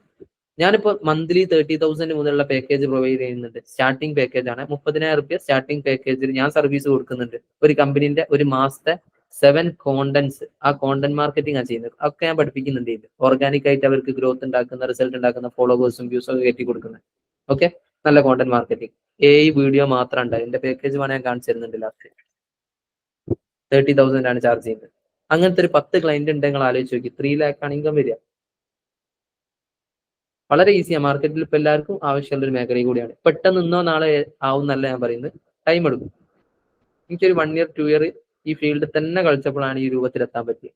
ഞാനിപ്പോ മന്ത്ലി 30,000 മുതലുള്ള പാക്കേജ് പ്രൊവൈഡ് ചെയ്യുന്നുണ്ട്. സ്റ്റാർട്ടിംഗ് പാക്കേജ് ആണ്. 30,000 രൂപ സ്റ്റാർട്ടിംഗ് പാക്കേജിൽ ഞാൻ സർവീസ് കൊടുക്കുന്നുണ്ട്. ഒരു കമ്പനീന്റെ ഒരു മാസത്തെ 7 കോണ്ടന്റ്സ്, ആ കോണ്ടന്റ് മാർക്കറ്റിംഗ് ആണ് ചെയ്യുന്നത്. ഒക്കെ ഞാൻ പഠിപ്പിക്കുന്നുണ്ട്. ഇത് ഓർഗാനിക് ആയിട്ട് അവർക്ക് ഗ്രോത്ത് ഉണ്ടാക്കുന്ന, റിസൾട്ട് ഉണ്ടാക്കുന്ന, ഫോളോവേഴ്സും വ്യൂസും ഒക്കെ കയറ്റി കൊടുക്കുന്നത്. ഓക്കെ, നല്ല കോണ്ടന്റ് മാർക്കറ്റിംഗ്. വീഡിയോ മാത്രം ഉണ്ടായി. എന്റെ പാക്കേജ് വേണം ഞാൻ കാണിച്ചു തരുന്നുണ്ട്. ലാസ്റ്റ് 30,000 ആണ് ചാർജ് ചെയ്യുന്നത്. അങ്ങനത്തെ ഒരു 10 ക്ലയന്റ് ഉണ്ട്. നിങ്ങൾ ആലോചിച്ച് നോക്കി, 3 lakh ആണ് ഇൻകം വരിക. വളരെ ഈസിയാണ്. മാർക്കറ്റിൽ ഇപ്പൊ എല്ലാവർക്കും ആവശ്യമുള്ള ഒരു മേഖലയും കൂടിയാണ്. പെട്ടെന്ന് ഇന്നോ നാളെ ആവും എന്നല്ല ഞാൻ പറയുന്നത്, ടൈം എടുക്കും. എനിക്കൊരു 1 year 2 year ഈ ഫീൽഡിൽ തന്നെ കളിച്ചപ്പോഴാണ് ഈ രൂപത്തിലെത്താൻ പറ്റിയത്.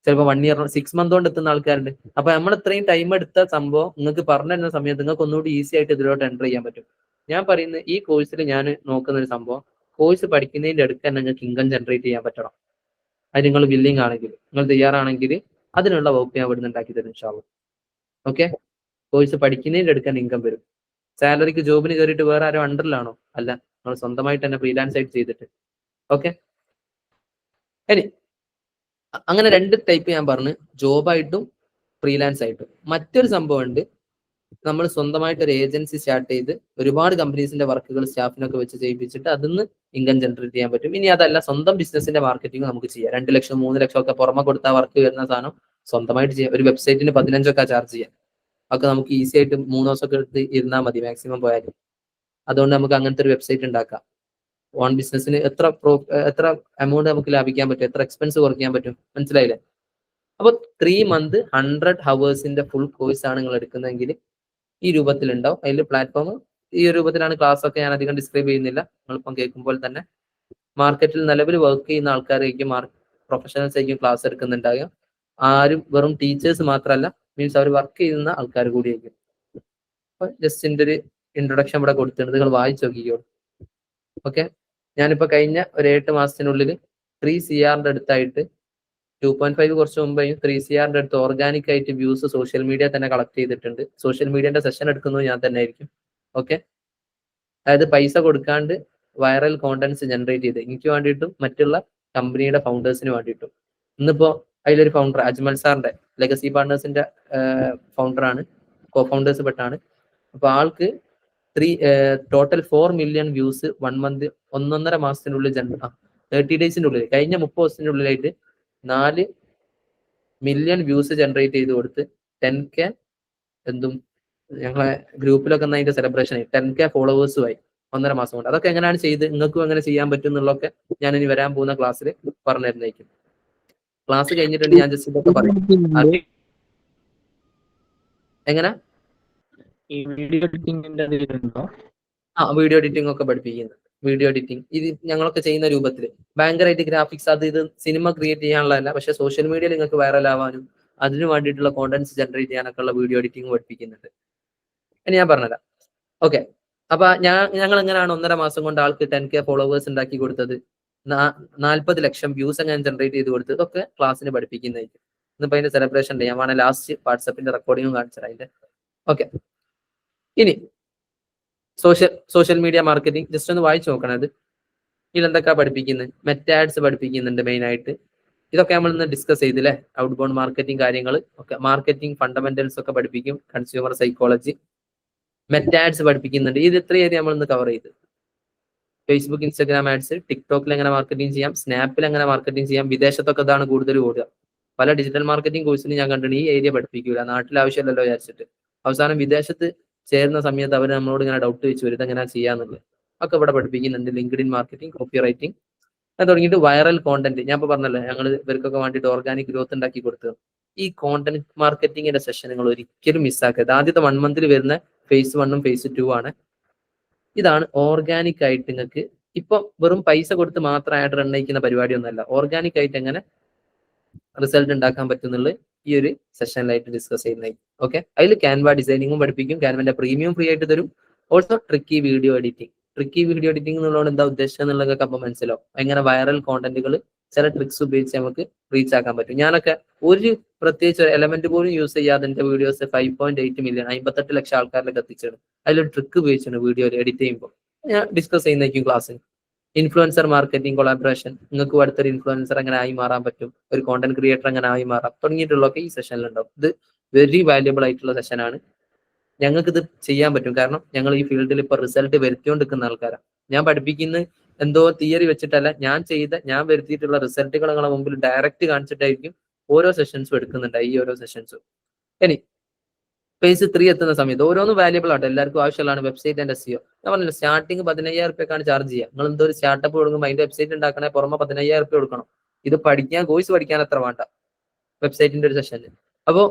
ചിലപ്പോൾ 1 year 6 month കൊണ്ട് എത്തുന്ന ആൾക്കാരുണ്ട്. അപ്പൊ നമ്മൾ ഇത്രയും ടൈം എടുത്ത സംഭവം നിങ്ങൾക്ക് പറഞ്ഞു തരുന്ന സമയത്ത് നിങ്ങൾക്ക് ഒന്നുകൂടി ഈസി ആയിട്ട് ഇതിലോട്ട് എൻ്റർ ചെയ്യാൻ പറ്റും. ഞാൻ പറയുന്നത് ഈ കോഴ്സിൽ ഞാൻ നോക്കുന്ന ഒരു സംഭവം, കോഴ്സ് പഠിക്കുന്നതിന്റെ അടുത്ത് തന്നെ നിങ്ങൾക്ക് ഇൻകം ജനറേറ്റ് ചെയ്യാൻ പറ്റണം. അത് നിങ്ങൾ വില്ലിങ് ആണെങ്കിൽ, നിങ്ങൾ തയ്യാറാണെങ്കിൽ അതിനുള്ള വകുപ്പ് ഞാൻ ഇവിടുന്ന് ഉണ്ടാക്കി തരും ഇൻഷാ അല്ലാഹ്. ഓക്കെ, കോഴ്സ് പഠിക്കുന്നതിന്റെ അടുക്കാൻ ഇൻകം വരും. സാലറിക്ക് ജോബിന് കയറിയിട്ട് വേറെ ആരോ അണ്ടറിലാണോ? അല്ല, നിങ്ങൾ സ്വന്തമായിട്ട് തന്നെ ഫ്രീലാൻസ് ആയിട്ട് ചെയ്തിട്ട്. ഓക്കെ, ഇനി അങ്ങനെ 2 ടൈപ്പ് ഞാൻ പറഞ്ഞു, ജോബായിട്ടും ഫ്രീലാൻസ് ആയിട്ടും. മറ്റൊരു സംഭവം ഉണ്ട്, നമ്മൾ സ്വന്തമായിട്ട് ഒരു ഏജൻസി സ്റ്റാർട്ട് ചെയ്ത് ഒരുപാട് കമ്പനീസിന്റെ വർക്കുകൾ സ്റ്റാഫിനൊക്കെ വെച്ച് ചെയ്യിപ്പിച്ചിട്ട് അതിന്ന് ഇൻകം ജനറേറ്റ് ചെയ്യാൻ പറ്റും. ഇനി അതല്ല, സ്വന്തം ബിസിനസിന്റെ മാർക്കറ്റിംഗ് നമുക്ക് ചെയ്യാം. 2 ലക്ഷം 3 ലക്ഷം ഒക്കെ പുറമെ കൊടുത്താൽ വർക്ക് വരുന്ന സാധനം സ്വന്തമായിട്ട് ചെയ്യാം. ഒരു വെബ്സൈറ്റിന് 15 ഒക്കെ ചാർജ് ചെയ്യാം. ഒക്കെ നമുക്ക് ഈസി ആയിട്ട് 3 ദിവസമൊക്കെ എടുത്ത് ഇരുന്നാൽ മതി, മാക്സിമം പോയാലും. അതുകൊണ്ട് നമുക്ക് അങ്ങനത്തെ ഒരു വെബ്സൈറ്റ് ഉണ്ടാക്കാം. ഓൺ ബിസിനസ്സിന് എത്ര എമൗണ്ട് നമുക്ക് ലാഭിക്കാൻ പറ്റും, എത്ര എക്സ്പെൻസ് കുറയ്ക്കാൻ പറ്റും, മനസ്സിലായില്ലേ? അപ്പൊ 3 month 100 hours ഫുൾ കോഴ്സ് ആണ് നിങ്ങൾ എടുക്കുന്നതെങ്കിൽ ഈ രൂപത്തിലുണ്ടാവും. അതിൽ പ്ലാറ്റ്ഫോം ഈ രൂപത്തിലാണ്. ക്ലാസ് ഒക്കെ ഞാൻ അധികം ഡിസ്ക്രൈബ് ചെയ്യുന്നില്ല, നിങ്ങളിപ്പം കേൾക്കുമ്പോൾ തന്നെ. മാർക്കറ്റിൽ നിലവിൽ വർക്ക് ചെയ്യുന്ന ആൾക്കാരായിരിക്കും, പ്രൊഫഷണൽസ് ആയിരിക്കും ക്ലാസ് എടുക്കുന്നുണ്ടാകുക. ആരും വെറും ടീച്ചേഴ്സ് മാത്രമല്ല, മീൻസ് അവർ വർക്ക് ചെയ്യുന്ന ആൾക്കാർ കൂടിയായിരിക്കും. അപ്പൊ ജസ്റ്റ് എൻ്റെ ഒരു ഇൻട്രൊഡക്ഷൻ ഇവിടെ കൊടുത്തിട്ടുണ്ട്, നിങ്ങൾ വായിച്ചു നോക്കിക്കോ. ഓക്കെ, ഞാനിപ്പോ കഴിഞ്ഞ ഒരു 8 മാസത്തിനുള്ളിൽ 3 CR അടുത്തായിട്ട് 2.5 കുറച്ച് മുമ്പേയും 3 CR അടുത്ത് ഓർഗാനിക് ആയിട്ട് വ്യൂസ് സോഷ്യൽ മീഡിയ തന്നെ കളക്ട് ചെയ്തിട്ടുണ്ട്. സോഷ്യൽ മീഡിയന്റെ സെഷൻ എടുക്കുന്നത് ഞാൻ തന്നെ ആയിരിക്കും. ഓക്കെ, അതായത് പൈസ കൊടുക്കാണ്ട് വൈറൽ കോണ്ടന്റ്സ് ജനറേറ്റ് ചെയ്ത് എനിക്ക് വേണ്ടിയിട്ടും മറ്റുള്ള കമ്പനിയുടെ ഫൗണ്ടേഴ്സിന് വേണ്ടിയിട്ടും. ഇന്നിപ്പോ അതിലൊരു ഫൗണ്ടർ അജ്മൽ സാറിന്റെ ലെഗസി പാർട്ട്നേഴ്സിന്റെ ഫൗണ്ടറാണ്, കോ ഫൗണ്ടേഴ്സ് പെട്ടാണ്. അപ്പൊ ആൾക്ക് ടോട്ടൽ 4 million വ്യൂസ് 1 month 1.5 മാസത്തിനുള്ളിൽ 30 ഡേയ്സിന്റെ ഉള്ളിൽ, കഴിഞ്ഞ 30 ദിവസത്തിന്റെ ഉള്ളിലായിട്ട് 4 million വ്യൂസ് ജനറേറ്റ് ചെയ്ത് കൊടുത്ത് 10K എന്തും ഞങ്ങളെ ഗ്രൂപ്പിലൊക്കെ അതിന്റെ സെലിബ്രേഷൻ 10K ഫോളോവേഴ്സുമായി 1.5 മാസം കൊണ്ട്. അതൊക്കെ എങ്ങനെയാണ് ചെയ്ത് നിങ്ങൾക്കും എങ്ങനെ ചെയ്യാൻ പറ്റും എന്നുള്ളതൊക്കെ ഞാൻ ഇനി വരാൻ പോകുന്ന ക്ലാസ്സിൽ പറഞ്ഞു തരുന്നതായിരിക്കും. ക്ലാസ് കഴിഞ്ഞിട്ടുണ്ട്, ഞാൻ ജസ്റ്റ് ഇതൊക്കെ പറയും. എങ്ങനെ വീഡിയോ എഡിറ്റിംഗ് ഒക്കെ പഠിപ്പിക്കുന്നത്. വീഡിയോ എഡിറ്റിംഗ് ഇത് ഞങ്ങളൊക്കെ ചെയ്യുന്ന രൂപത്തിൽ ഭയങ്കരമായിട്ട് ഗ്രാഫിക്സ് അത് ഇത് സിനിമ ക്രിയേറ്റ് ചെയ്യാനുള്ളതല്ല, പക്ഷെ സോഷ്യൽ മീഡിയയിൽ നിങ്ങൾക്ക് വൈറൽ ആവാനും അതിനു വേണ്ടിയിട്ടുള്ള കോണ്ടന്റ്സ് ജനറേറ്റ് ചെയ്യാനൊക്കെ ഉള്ള വീഡിയോ എഡിറ്റിംഗ് പഠിപ്പിക്കുന്നുണ്ട്. ഇനി ഞാൻ പറഞ്ഞുതരാം. ഓക്കെ, അപ്പൊ ഞങ്ങൾ എങ്ങനെയാണ് 1.5 മാസം കൊണ്ട് ആൾക്ക് 10K ഫോളോവേഴ്സ് ഉണ്ടാക്കി കൊടുത്തത്, 40 ലക്ഷം വ്യൂസ് എങ്ങനെ ജനറേറ്റ് ചെയ്ത് കൊടുത്തത്, ഇതൊക്കെ ക്ലാസ്സിന് പഠിപ്പിക്കുന്നതായിരിക്കും. ഇന്നിപ്പോ അതിന്റെ സെലിബ്രേഷൻ ഉണ്ട്, ഞാൻ വേണേൽ ലാസ്റ്റ് വാട്സപ്പിന്റെ റെക്കോർഡിങ്ങും കാണിച്ചത് അതിന്റെ. ഓക്കെ, ഇനി സോഷ്യൽ മീഡിയ മാർക്കറ്റിംഗ് ജസ്റ്റ് ഒന്ന് വായിച്ചു നോക്കണത്. ഇതിലെന്തൊക്കെയാ പഠിപ്പിക്കുന്നത്? മെറ്റാഡ്സ് പഠിപ്പിക്കുന്നുണ്ട് മെയിൻ ആയിട്ട്. ഇതൊക്കെ നമ്മൾ ഇന്ന് ഡിസ്കസ് ചെയ്തില്ലേ, ഔട്ട് ബൗണ്ട് മാർക്കറ്റിംഗ് കാര്യങ്ങൾ ഒക്കെ. മാർക്കറ്റിംഗ് ഫണ്ടമെന്റൽസ് ഒക്കെ പഠിപ്പിക്കും, കൺസ്യൂമർ സൈക്കോളജി, മെറ്റാഡ്സ് പഠിപ്പിക്കുന്നുണ്ട്. ഇത് ഇത്ര ഏരിയ നമ്മൾ ഇന്ന് കവർ ചെയ്ത്. ഫേസ്ബുക്ക്, ഇൻസ്റ്റാഗ്രാം ആഡ്സ്, ടിക്ടോക്കിൽ എങ്ങനെ മാർക്കറ്റിംഗ് ചെയ്യാം, സ്നാപ്പിൽ എങ്ങനെ മാർക്കറ്റിംഗ് ചെയ്യാം. വിദേശത്തൊക്കെ ഇതാണ് കൂടുതൽ ഓടുക. പല ഡിജിറ്റൽ മാർക്കറ്റിംഗ് കോഴ്സിന് ഞാൻ കണ്ടിട്ടുണ്ട് ഈ ഏരിയ പഠിപ്പിക്കൂല, നാട്ടിൽ ആവശ്യമില്ലല്ലോ വിചാരിച്ചിട്ട്. അവസാനം വിദേശത്ത് ചേരുന്ന സമയത്ത് അവർ നമ്മളോട് ഇങ്ങനെ ഡൗട്ട് വെച്ച് വരും ഇതെങ്ങനെ ചെയ്യാന്നുള്ളത്. ഒക്കെ ഇവിടെ പഠിപ്പിക്കുന്നുണ്ട്. ലിങ്ക്ഡിൻ മാർക്കറ്റിംഗ്, കോപ്പി റൈറ്റിംഗ് തുടങ്ങിയിട്ട് വൈറൽ കോണ്ടന്റ്. ഞാൻ ഇപ്പോൾ പറഞ്ഞല്ലോ, ഞങ്ങൾ ഇവർക്കൊക്കെ വേണ്ടിയിട്ട് ഓർഗാനിക് ഗ്രോത്ത് ഉണ്ടാക്കി കൊടുത്തത്. ഈ കോണ്ടന്റ് മാർക്കറ്റിംഗിന്റെ സെഷൻ നിങ്ങൾ ഒരിക്കലും മിസ്സാക്കരുത്. ആദ്യത്തെ 1 month വരുന്ന phase 1 phase 2 ആണ്. ഇതാണ് ഓർഗാനിക് ആയിട്ട് നിങ്ങൾക്ക് ഇപ്പൊ വെറും പൈസ കൊടുത്ത് മാത്രമായിട്ട് റൺ നയിക്കുന്ന പരിപാടി ഒന്നല്ല. ഓർഗാനിക് ആയിട്ട് എങ്ങനെ റിസൾട്ട് ഉണ്ടാക്കാൻ പറ്റുന്നുള്ളത് ഈ ഒരു സെഷനിലായിട്ട് ഡിസ്കസ് ചെയ്യുന്നതായിരിക്കും. ഓക്കെ, അതിൽ ക്യാൻവ ഡിസൈനിങ്ങും പഠിപ്പിക്കും. ക്യാൻവന്റെ പ്രീമിയം ഫ്രീ ആയിട്ട് തരും. Also tricky video editing. Tricky video editing എന്നുള്ളതുകൊണ്ട് എന്താ ഉദ്ദേശം എന്നുള്ളതൊക്കെ അപ്പം മനസ്സിലാവും. എങ്ങനെ വൈറൽ കോണ്ടന്റുകൾ ചില ട്രിക്സ് ഉപയോഗിച്ച് നമുക്ക് റീച്ച് ആക്കാൻ പറ്റും. ഞാനൊക്കെ ഒരു പ്രത്യേകിച്ച് ഒരു എലമെന്റ് പോലും യൂസ് ചെയ്യാതെ എന്റെ വീഡിയോസ് 5.8 million 58 ലക്ഷം ആൾക്കാരിലേക്ക് എത്തിച്ചാണ്. അതിലൊരു ട്രിക്ക് ഉപയോഗിച്ചാണ് വീഡിയോ എഡിറ്റ് ചെയ്യുമ്പോൾ ഞാൻ ഡിസ്കസ് ചെയ്യുന്നതായിരിക്കും ക്ലാസ്സിന്. ഇൻഫ്ലുവൻസർ മാർക്കറ്റിംഗ് കൊളാബറേഷൻ, നിങ്ങൾക്ക് അടുത്തൊരു ഇൻഫ്ലുവൻസർ എങ്ങനെ ആയി മാറാൻ പറ്റും, ഒരു കോണ്ടന്റ് ക്രിയേറ്റർ എങ്ങനെ ആയി മാറാം തുടങ്ങിയിട്ടുള്ളതൊക്കെ ഈ സെഷനിൽ ഉണ്ടാവും. ഇത് വെരി വാല്യുബിൾ ആയിട്ടുള്ള സെഷനാണ്. ഞങ്ങൾക്ക് ഇത് ചെയ്യാൻ പറ്റും, കാരണം ഞങ്ങൾ ഈ ഫീൽഡിൽ ഇപ്പൊ റിസൾട്ട് വരുത്തിക്കൊണ്ടിരിക്കുന്ന ആൾക്കാരാണ്. ഞാൻ പഠിപ്പിക്കുന്ന എന്തോ തിയറി വെച്ചിട്ടല്ല, ഞാൻ വരുത്തിയിട്ടുള്ള റിസൾട്ടുകൾ നിങ്ങളെ മുമ്പിൽ ഡയറക്റ്റ് കാണിച്ചിട്ടായിരിക്കും ഓരോ സെഷൻസും എടുക്കുന്നുണ്ട്. ഈ ഓരോ സെഷൻസും ഇനി ഫേസ് 3 എത്തുന്ന സമയത്ത് ഓരോന്നും വാല്യബിൾ ആട്ടോ, എല്ലാവർക്കും ആവശ്യമുള്ളതാണ്. വെബ്സൈറ്റ് ആൻഡ് SEO ഞാൻ പറഞ്ഞില്ല, സ്റ്റാർട്ടിങ് 15,000 റുപ്യക്കാണ് ചാർജ് ചെയ്യുക. നിങ്ങൾ എന്തോ ഒരു സ്റ്റാർട്ടപ്പ് കൊടുക്കുമ്പോൾ അതിന്റെ വെബ്സൈറ്റ് ഉണ്ടാക്കണേ പുറമെ 15,000 റുപ്യ കൊടുക്കണം. ഇത് കോഴ്സ് പഠിക്കാൻ അത്ര വേണ്ട വെബ്സൈറ്റിന്റെ ഒരു സെഷന്. അപ്പോൾ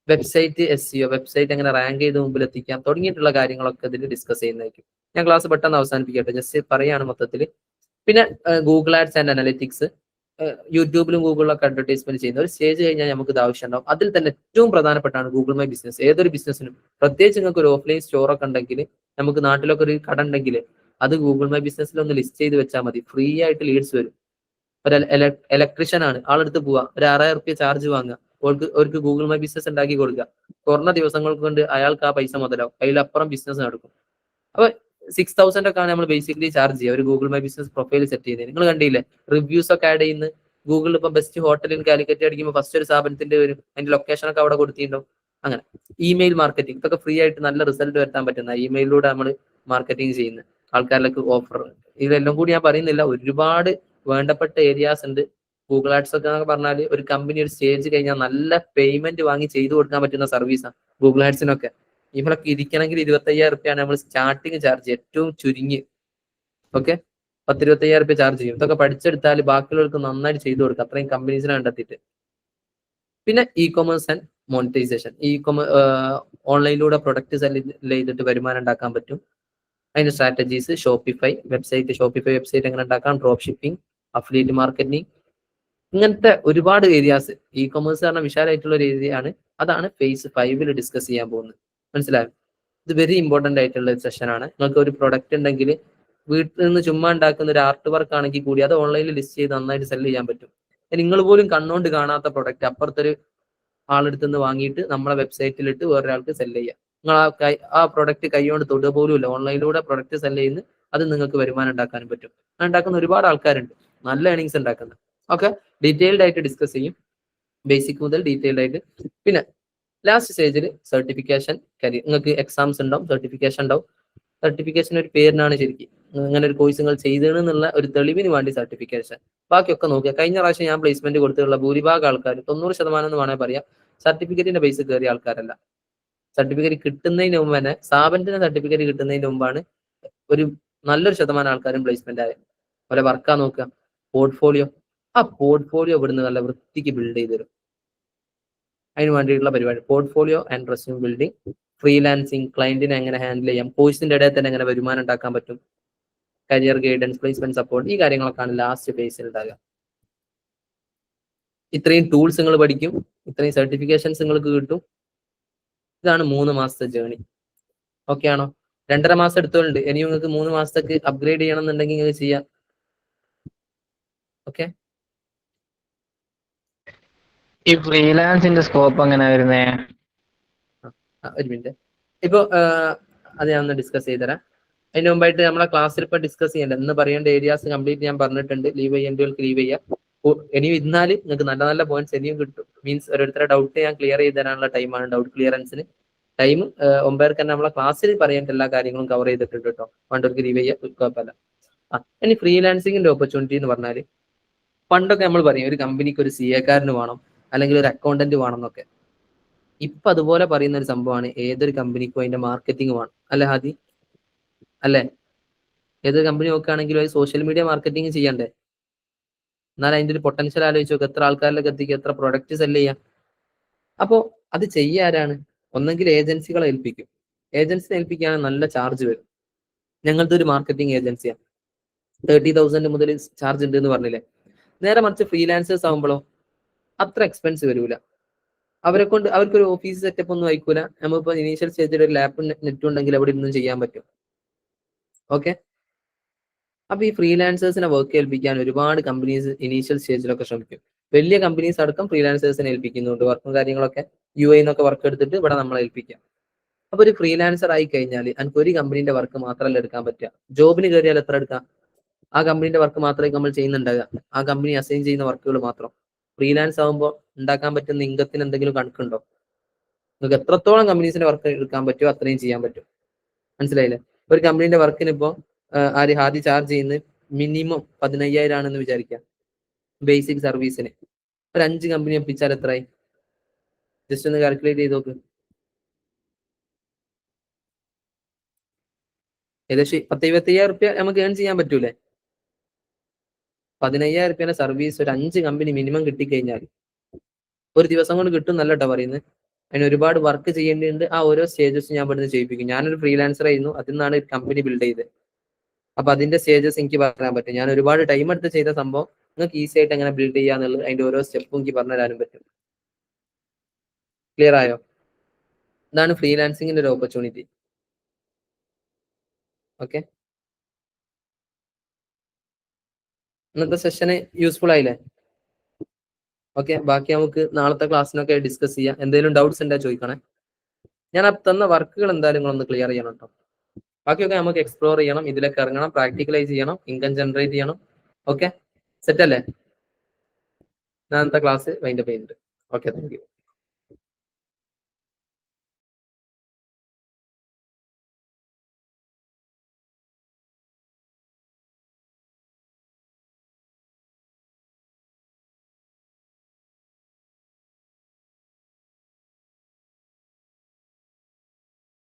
വെബ്സൈറ്റ് SEO, വെബ്സൈറ്റ് എങ്ങനെ റാങ്ക് ചെയ്ത് മുമ്പിൽ എത്തിക്കാം തുടങ്ങിയിട്ടുള്ള കാര്യങ്ങളൊക്കെ ഇതിൽ ഡിസ്കസ് ചെയ്യുന്നതായിരിക്കും. ഞാൻ ക്ലാസ് പെട്ടെന്ന് അവസാനിപ്പിക്കട്ടെ, ജസ്റ്റ് പറയാണ് മൊത്തത്തിൽ. പിന്നെ ഗൂഗിൾ ആഡ്സ് ആൻഡ് അനലിറ്റിക്സ്, യൂട്യൂബിലും ഗൂഗിളിലൊക്കെ അഡ്വർടൈസ്മെന്റ് ചെയ്യുന്ന ഒരു സ്റ്റേജ് കഴിഞ്ഞാൽ നമുക്ക് ഇത് ആവശ്യമുണ്ടാവും. അതിൽ തന്നെ ഏറ്റവും പ്രധാനപ്പെട്ടാണ് ഗൂഗിൾ മൈ ബിസിനസ്. ഏതൊരു ബിസിനസ്സിനും, പ്രത്യേകിച്ച് നിങ്ങൾക്ക് ഒരു ഓഫ്ലൈൻ സ്റ്റോർ ഒക്കെ ഉണ്ടെങ്കിൽ, നമുക്ക് നാട്ടിലൊക്കെ ഒരു കട ഉണ്ടെങ്കിൽ അത് ഗൂഗിൾ മൈ ബിസിനസ്സിൽ ഒന്ന് ലിസ്റ്റ് ചെയ്ത് വെച്ചാൽ മതി. ഫ്രീ ആയിട്ട് ലീഡ്സ് വരും. ഒരു ഇലക്ട്രീഷ്യൻ ആണ്, ആളെടുത്ത് പോവുക, ഒരു 6,000 റുപ്യ ചാർജ് വാങ്ങുക, അവർക്ക് ഗൂഗിൾ മൈ ബിസിനസ് ഉണ്ടാക്കി കൊടുക്കുക. കുറഞ്ഞ ദിവസങ്ങൾക്ക് കൊണ്ട് അയാൾക്ക് ആ പൈസ മുതലാവും, അതിലപ്പുറം ബിസിനസ് നടക്കും. അപ്പൊ 6,000 ഒക്കെ ആണ് നമ്മൾ ബേസിക്കലി ചാർജ് ചെയ്യുക ഒരു Google my business profile set ചെയ്യുന്നത്. നിങ്ങൾ കണ്ടില്ലേ, റിവ്യൂസ് ഒക്കെ ആഡ് ചെയ്യുന്നത് ഗൂഗിളിൽ. ഇപ്പൊ ബെസ്റ്റ് ഹോട്ടൽ ഇൻ കാലിക്കറ്റ് അടിക്കുമ്പോൾ ഫസ്റ്റ് ഒരു സ്ഥാപനത്തിന്റെ വരും, അതിന്റെ ലൊക്കേഷൻ ഒക്കെ അവിടെ കൊടുത്തിട്ടുണ്ടാവും. അങ്ങനെ ഇമെയിൽ മാർക്കറ്റിംഗ്, ഇതൊക്കെ ഫ്രീ ആയിട്ട് നല്ല റിസൾട്ട് വരുത്താൻ പറ്റുന്ന ഇമെയിലിലൂടെ നമ്മൾ മാർക്കറ്റിംഗ് ചെയ്യുന്ന ആൾക്കാരിലേക്ക് ഓഫർ. ഇതെല്ലാം കൂടി ഞാൻ പറയുന്നില്ല, ഒരുപാട് വേണ്ടപ്പെട്ട ഏരിയാസ് ഉണ്ട്. ഗൂഗിൾ ആഡ്സ് ഒക്കെ എന്നൊക്കെ പറഞ്ഞാൽ ഒരു കമ്പനി ഒരു സ്റ്റേജ് കഴിഞ്ഞാൽ നല്ല പേയ്മെന്റ് വാങ്ങി ചെയ്തു കൊടുക്കാൻ പറ്റുന്ന സർവീസാണ് ഗൂഗിൾ ആഡ്സിനൊക്കെ. ഇവരൊക്കെ ഇരിക്കണമെങ്കിൽ 25,000 റുപ്യാണ് നമ്മൾ സ്റ്റാർട്ടിങ് ചാർജ്, ഏറ്റവും ചുരുങ്ങി. ഓക്കെ, 10-25,000 റുപ്യ ചാർജ് ചെയ്യും. ഇതൊക്കെ പഠിച്ചെടുത്താൽ ബാക്കിയുള്ളവർക്ക് നന്നായിട്ട് ചെയ്തു കൊടുക്കുക, അത്രയും കമ്പനീസിനെ കണ്ടെത്തിയിട്ട്. പിന്നെ ഇ-കൊമേഴ്സ് ആൻഡ് മോണിറ്റൈസേഷൻ, ഓൺലൈനിലൂടെ പ്രൊഡക്റ്റ് സെല് ചെയ്തിട്ട് വരുമാനം ഉണ്ടാക്കാൻ പറ്റും. അതിന്റെ സ്ട്രാറ്റജീസ്, ഷോപ്പിഫൈ വെബ്സൈറ്റ് എങ്ങനെ ഉണ്ടാക്കാം, ഡ്രോപ്പ് ഷിപ്പിംഗ്, അഫിലിയേറ്റ് മാർക്കറ്റിംഗ്, ഇങ്ങനത്തെ ഒരുപാട് ഏരിയാസ്. ഇ-കൊമേഴ്സ് പറഞ്ഞ വിശാലമായിട്ടുള്ള ഒരു ഏരിയയാണ്. അതാണ് ഫേസ് 5 ഡിസ്കസ് ചെയ്യാൻ പോകുന്നത്. മനസ്സിലായോ? ഇത് വെരി ഇമ്പോർട്ടന്റ് ആയിട്ടുള്ള ഒരു സെഷനാണ്. നിങ്ങൾക്ക് ഒരു പ്രൊഡക്റ്റ് ഉണ്ടെങ്കിൽ വീട്ടിൽ നിന്ന് ചുമ്മാ ഉണ്ടാക്കുന്ന ഒരു ആർട്ട് വർക്ക് ആണെങ്കിൽ കൂടി അത് ഓൺലൈനിൽ ലിസ്റ്റ് ചെയ്ത് നന്നായിട്ട് സെല് ചെയ്യാൻ പറ്റും. നിങ്ങൾ പോലും കണ്ണുകൊണ്ട് കാണാത്ത പ്രൊഡക്റ്റ് അപ്പുറത്തൊരു ആളെടുത്ത് നിന്ന് വാങ്ങിയിട്ട് നമ്മളെ വെബ്സൈറ്റിലിട്ട് വേറൊരാൾക്ക് സെല് ചെയ്യാം. നിങ്ങൾ ആ പ്രൊഡക്റ്റ് കൈകൊണ്ട് തൊടുക പോലും ഇല്ല, ഓൺലൈനിലൂടെ പ്രൊഡക്റ്റ് സെല് ചെയ്യുന്നു. അത് നിങ്ങൾക്ക് വരുമാനം ഉണ്ടാക്കാനും പറ്റും. ഉണ്ടാക്കുന്ന ഒരുപാട് ആൾക്കാരുണ്ട്, നല്ല ഏണിങ്സ് ഉണ്ടാക്കുന്നത്. ഓക്കെ, ഡീറ്റെയിൽഡ് ആയിട്ട് ഡിസ്കസ് ചെയ്യും, ബേസിക് മുതൽ ഡീറ്റെയിൽഡ് ആയിട്ട്. പിന്നെ ലാസ്റ്റ് സ്റ്റേജിൽ സർട്ടിഫിക്കേഷൻ കരിയർ. നിങ്ങൾക്ക് എക്സാംസ് ഉണ്ടാവും, സർട്ടിഫിക്കേഷൻ ഉണ്ടാവും. സർട്ടിഫിക്കേഷൻ ഒരു പേരിനാണ് ശരിക്കും, അങ്ങനെ ഒരു കോഴ്സ് നിങ്ങൾ ചെയ്തതെന്നുള്ള ഒരു തെളിവിന് വേണ്ടി സർട്ടിഫിക്കേഷൻ. ബാക്കിയൊക്കെ നോക്കുക. കഴിഞ്ഞ പ്രാവശ്യം ഞാൻ പ്ലേസ്മെന്റ് കൊടുത്തിട്ടുള്ള ഭൂരിഭാഗം ആൾക്കാർ 90% എന്ന് വേണമെങ്കിൽ പറയാം, സർട്ടിഫിക്കറ്റിന്റെ ബേസ് കയറിയ ആൾക്കാരല്ല. സർട്ടിഫിക്കറ്റ് കിട്ടുന്നതിന് മുമ്പ് തന്നെ, സ്ഥാപനത്തിന് സർട്ടിഫിക്കറ്റ് കിട്ടുന്നതിന് മുമ്പാണ് ഒരു നല്ലൊരു ശതമാനം ആൾക്കാരും പ്ലേസ്മെന്റ് ആയത്. അവരെ വർക്കാ നോക്കുക, പോർട്ട്ഫോളിയോ. ആ പോർട്ട്ഫോളിയോ ഇവിടുന്ന് നല്ല വൃത്തിക്ക് ബിൽഡ് ചെയ്ത് തരും. അതിന് വേണ്ടിയിട്ടുള്ള പരിപാടി portfolio and resume building, freelancing, ക്ലയന്റിനെ എങ്ങനെ ഹാൻഡിൽ ചെയ്യാം, കോഴ്സിന്റെ ഇടയിൽ തന്നെ എങ്ങനെ വരുമാനം ഉണ്ടാക്കാൻ പറ്റും, കരിയർ ഗൈഡൻസ്, പ്ലേസ്മെന്റ് സപ്പോർട്ട്, ഈ കാര്യങ്ങളൊക്കെയാണ് ലാസ്റ്റ് ഫേസിൽ ഉണ്ടാകുക. ഇത്രയും ടൂൾസ് നിങ്ങൾ പഠിക്കും, ഇത്രയും സർട്ടിഫിക്കേഷൻസ് നിങ്ങൾക്ക് കിട്ടും. ഇതാണ് 3 മാസത്തെ ജേണി. ഓക്കെ ആണോ? 2.5 മാസം എടുത്തോണ്ട് ഇനിയും നിങ്ങൾക്ക് 3 മാസത്തേക്ക് അപ്ഗ്രേഡ് ചെയ്യണം എന്നുണ്ടെങ്കിൽ നിങ്ങൾക്ക് ചെയ്യാം. ഓക്കെ, ഈ ഫ്രീലാൻസിന്റെ സ്കോപ്പ് എങ്ങനെ വരുന്നേ? ഒരു മിനിറ്റ്. ഇപ്പൊ അത് ഞാൻ ഒന്ന് ഡിസ്കസ് ചെയ്തുതരാം. അതിന് മുമ്പായിട്ട് നമ്മളെ ക്ലാസ്സിൽ ഇപ്പൊ ഡിസ്കസ് ചെയ്യേണ്ട എന്ന് പറയേണ്ട ഏരിയാസ് കംപ്ലീറ്റ് ഞാൻ പറഞ്ഞിട്ടുണ്ട്. ലീവ് ചെയ്യേണ്ടവർക്ക് ലീവ് ചെയ്യാം. ഇനിയും ഇരുന്നാല് നിങ്ങൾക്ക് നല്ല നല്ല പോയിന്റ്സ് ഇനിയും കിട്ടും. മീൻസ് ഓരോരുത്തരുടെ ഡൗട്ട് ഞാൻ ക്ലിയർ ചെയ്ത് തരാനുള്ള ടൈമാണ്. ഡൗട്ട് ക്ലിയറൻസിന് ടൈം 9 തന്നെ നമ്മളെ ക്ലാസ്സിൽ പറയേണ്ട എല്ലാ കാര്യങ്ങളും കവർ ചെയ്തിട്ടുണ്ട് കേട്ടോ. വേണ്ടവർക്ക് ലീവ് ചെയ്യാം, കുഴപ്പമില്ല. ഇനി ഫ്രീലാൻസിങ്ങിന്റെ ഓപ്പർച്യൂണിറ്റി എന്ന് പറഞ്ഞാൽ, പണ്ടൊക്കെ നമ്മൾ പറയും ഒരു കമ്പനിക്ക് ഒരു CA കാരന് വേണം, അല്ലെങ്കിൽ ഒരു അക്കൗണ്ടന്റ് വേണം എന്നൊക്കെ. ഇപ്പൊ അതുപോലെ പറയുന്ന ഒരു സംഭവമാണ്, ഏതൊരു കമ്പനിക്കും അതിന്റെ മാർക്കറ്റിംഗ് വേണം. അല്ലെ ഹാദി? അല്ലെ? ഏതൊരു കമ്പനി നോക്കുകയാണെങ്കിലും അത് സോഷ്യൽ മീഡിയ മാർക്കറ്റിംഗ് ചെയ്യണ്ടേ? എന്നാൽ അതിന്റെ ഒരു പൊട്ടൻഷ്യൽ ആലോചിച്ച് നോക്കുക, എത്ര ആൾക്കാരിലേക്ക് എത്തിക്കുക, എത്ര പ്രൊഡക്റ്റ് സെല് ചെയ്യാം. അപ്പോ അത് ചെയ്യാരാണ്? ഒന്നെങ്കിൽ ഏജൻസികളെ ഏൽപ്പിക്കും. ഏജൻസിനെ ഏൽപ്പിക്കുകയാണെങ്കിൽ നല്ല ചാർജ് വരും. ഞങ്ങളുടെ ഒരു മാർക്കറ്റിംഗ് ഏജൻസിയാണ്, 30,000 മുതൽ ചാർജ് ഉണ്ട് എന്ന് പറഞ്ഞില്ലേ. നേരെ മറിച്ച് ഫ്രീലാൻസേഴ്സ് ആകുമ്പോഴോ അത്ര എക്സ്പെൻസ് വരൂല. അവർക്കൊരു ഓഫീസ് സെറ്റപ്പ് ഒന്നും ആയിക്കൂല. നമ്മളിപ്പോ ഇനീഷ്യൽ സ്റ്റേജിൽ ഒരു ലാപ്പ് നെറ്റ് ഉണ്ടെങ്കിൽ അവിടെ ഇരുന്നും ചെയ്യാൻ പറ്റും. ഓക്കെ, അപ്പൊ ഈ ഫ്രീലാൻസേഴ്സിനെ വർക്ക് ഏൽപ്പിക്കാൻ ഒരുപാട് കമ്പനീസ് ഇനീഷ്യൽ സ്റ്റേജിലൊക്കെ ശ്രമിക്കും. വലിയ കമ്പനീസ് അടക്കം ഫ്രീലാൻസേഴ്സിനെ ഏൽപ്പിക്കുന്നുണ്ട്. വർക്കും കാര്യങ്ങളൊക്കെ UAE എന്നൊക്കെ വർക്ക് എടുത്തിട്ട് ഇവിടെ നമ്മളെ ഏൽപ്പിക്കാം. അപ്പൊ ഒരു ഫ്രീലാൻസർ ആയി കഴിഞ്ഞാൽ എനിക്ക് ഒരു കമ്പനീന്റെ വർക്ക് മാത്രമല്ല എടുക്കാൻ പറ്റുക. ജോബിന് കയറിയാൽ എത്ര എടുക്കാം? ആ കമ്പനീന്റെ വർക്ക് മാത്രമേ നമ്മൾ ചെയ്യുന്നുണ്ടാകുക, ആ കമ്പനി അസൈൻ ചെയ്യുന്ന വർക്കുകൾ മാത്രം. ഫ്രീലാൻസ് ആകുമ്പോൾ ഉണ്ടാക്കാൻ പറ്റുന്ന ഇൻകത്തിന് എന്തെങ്കിലും കണക്കുണ്ടോ? നിങ്ങൾക്ക് എത്രത്തോളം കമ്പനീസിന്റെ വർക്ക് എടുക്കാൻ പറ്റുമോ അത്രയും ചെയ്യാൻ പറ്റും. മനസ്സിലായില്ലേ? ഒരു കമ്പനീന്റെ വർക്കിന് ഇപ്പോൾ ഹാദി ചാർജ് ചെയ്യുന്നത് മിനിമം 15,000 ആണെന്ന് വിചാരിക്കാം ബേസിക് സർവീസിന്. ഒരു 5 കമ്പനി ഒപ്പിച്ചാൽ എത്രയായി? ജസ്റ്റ് ഒന്ന് കാൽക്കുലേറ്റ് ചെയ്ത് നോക്ക്. ഏകദേശം 10-25,000 റുപ്യ നമുക്ക് ഏൺ ചെയ്യാൻ പറ്റൂലേ? 15,000 റുപ്യന്റെ സർവീസ് ഒരു 5 കമ്പനി മിനിമം കിട്ടിക്കഴിഞ്ഞാൽ ഒരു ദിവസം കൊണ്ട് കിട്ടും എന്നല്ല കേട്ടോ പറയുന്നത്. അതിന് ഒരുപാട് വർക്ക് ചെയ്യേണ്ടതുണ്ട്. ആ ഓരോ സ്റ്റേജസ് ഞാൻ ഇവിടുന്ന് ചെയ്യിപ്പിക്കും. ഞാനൊരു ഫ്രീലാൻസർ ആയിരുന്നു, അതിൽ നിന്നാണ് കമ്പനി ബിൽഡ് ചെയ്തത്. അപ്പൊ അതിന്റെ സ്റ്റേജസ് എനിക്ക് പറയാൻ പറ്റും. ഞാൻ ഒരുപാട് ടൈം എടുത്ത് ചെയ്ത സംഭവം നിങ്ങൾക്ക് ഈസി ആയിട്ട് എങ്ങനെ ബിൽഡ് ചെയ്യാന്നുള്ളത് അതിന്റെ ഓരോ സ്റ്റെപ്പും എനിക്ക് പറഞ്ഞു തരാനും പറ്റും. ക്ലിയർ ആയോ? ഇതാണ് ഫ്രീലാൻസിങ്ങിന്റെ ഒരു ഓപ്പർച്യൂണിറ്റി. ഓക്കെ, ഇന്നത്തെ സെഷന് യൂസ്ഫുൾ ആയില്ലേ? ഓക്കെ, ബാക്കി നമുക്ക് നാളത്തെ ക്ലാസ്സിനൊക്കെ ഡിസ്കസ് ചെയ്യാം. എന്തെങ്കിലും ഡൗട്ട്സ് ഉണ്ടെങ്കിൽ ചോദിക്കണേ. ഞാൻ തന്ന വർക്കുകൾ എന്തായാലും നിങ്ങളൊന്ന് ക്ലിയർ ചെയ്യണം കേട്ടോ. ബാക്കിയൊക്കെ നമുക്ക് എക്സ്പ്ലോർ ചെയ്യണം, ഇതിലൊക്കെ ഇറങ്ങണം, പ്രാക്ടിക്കലൈസ് ചെയ്യണം, ഇൻകം ജനറേറ്റ് ചെയ്യണം. ഓക്കെ, സെറ്റ് അല്ലേ? ഞാൻ ക്ലാസ് വൈൻഡപ്പ് ചെയ്യുന്നുണ്ട്. Okay, thank you.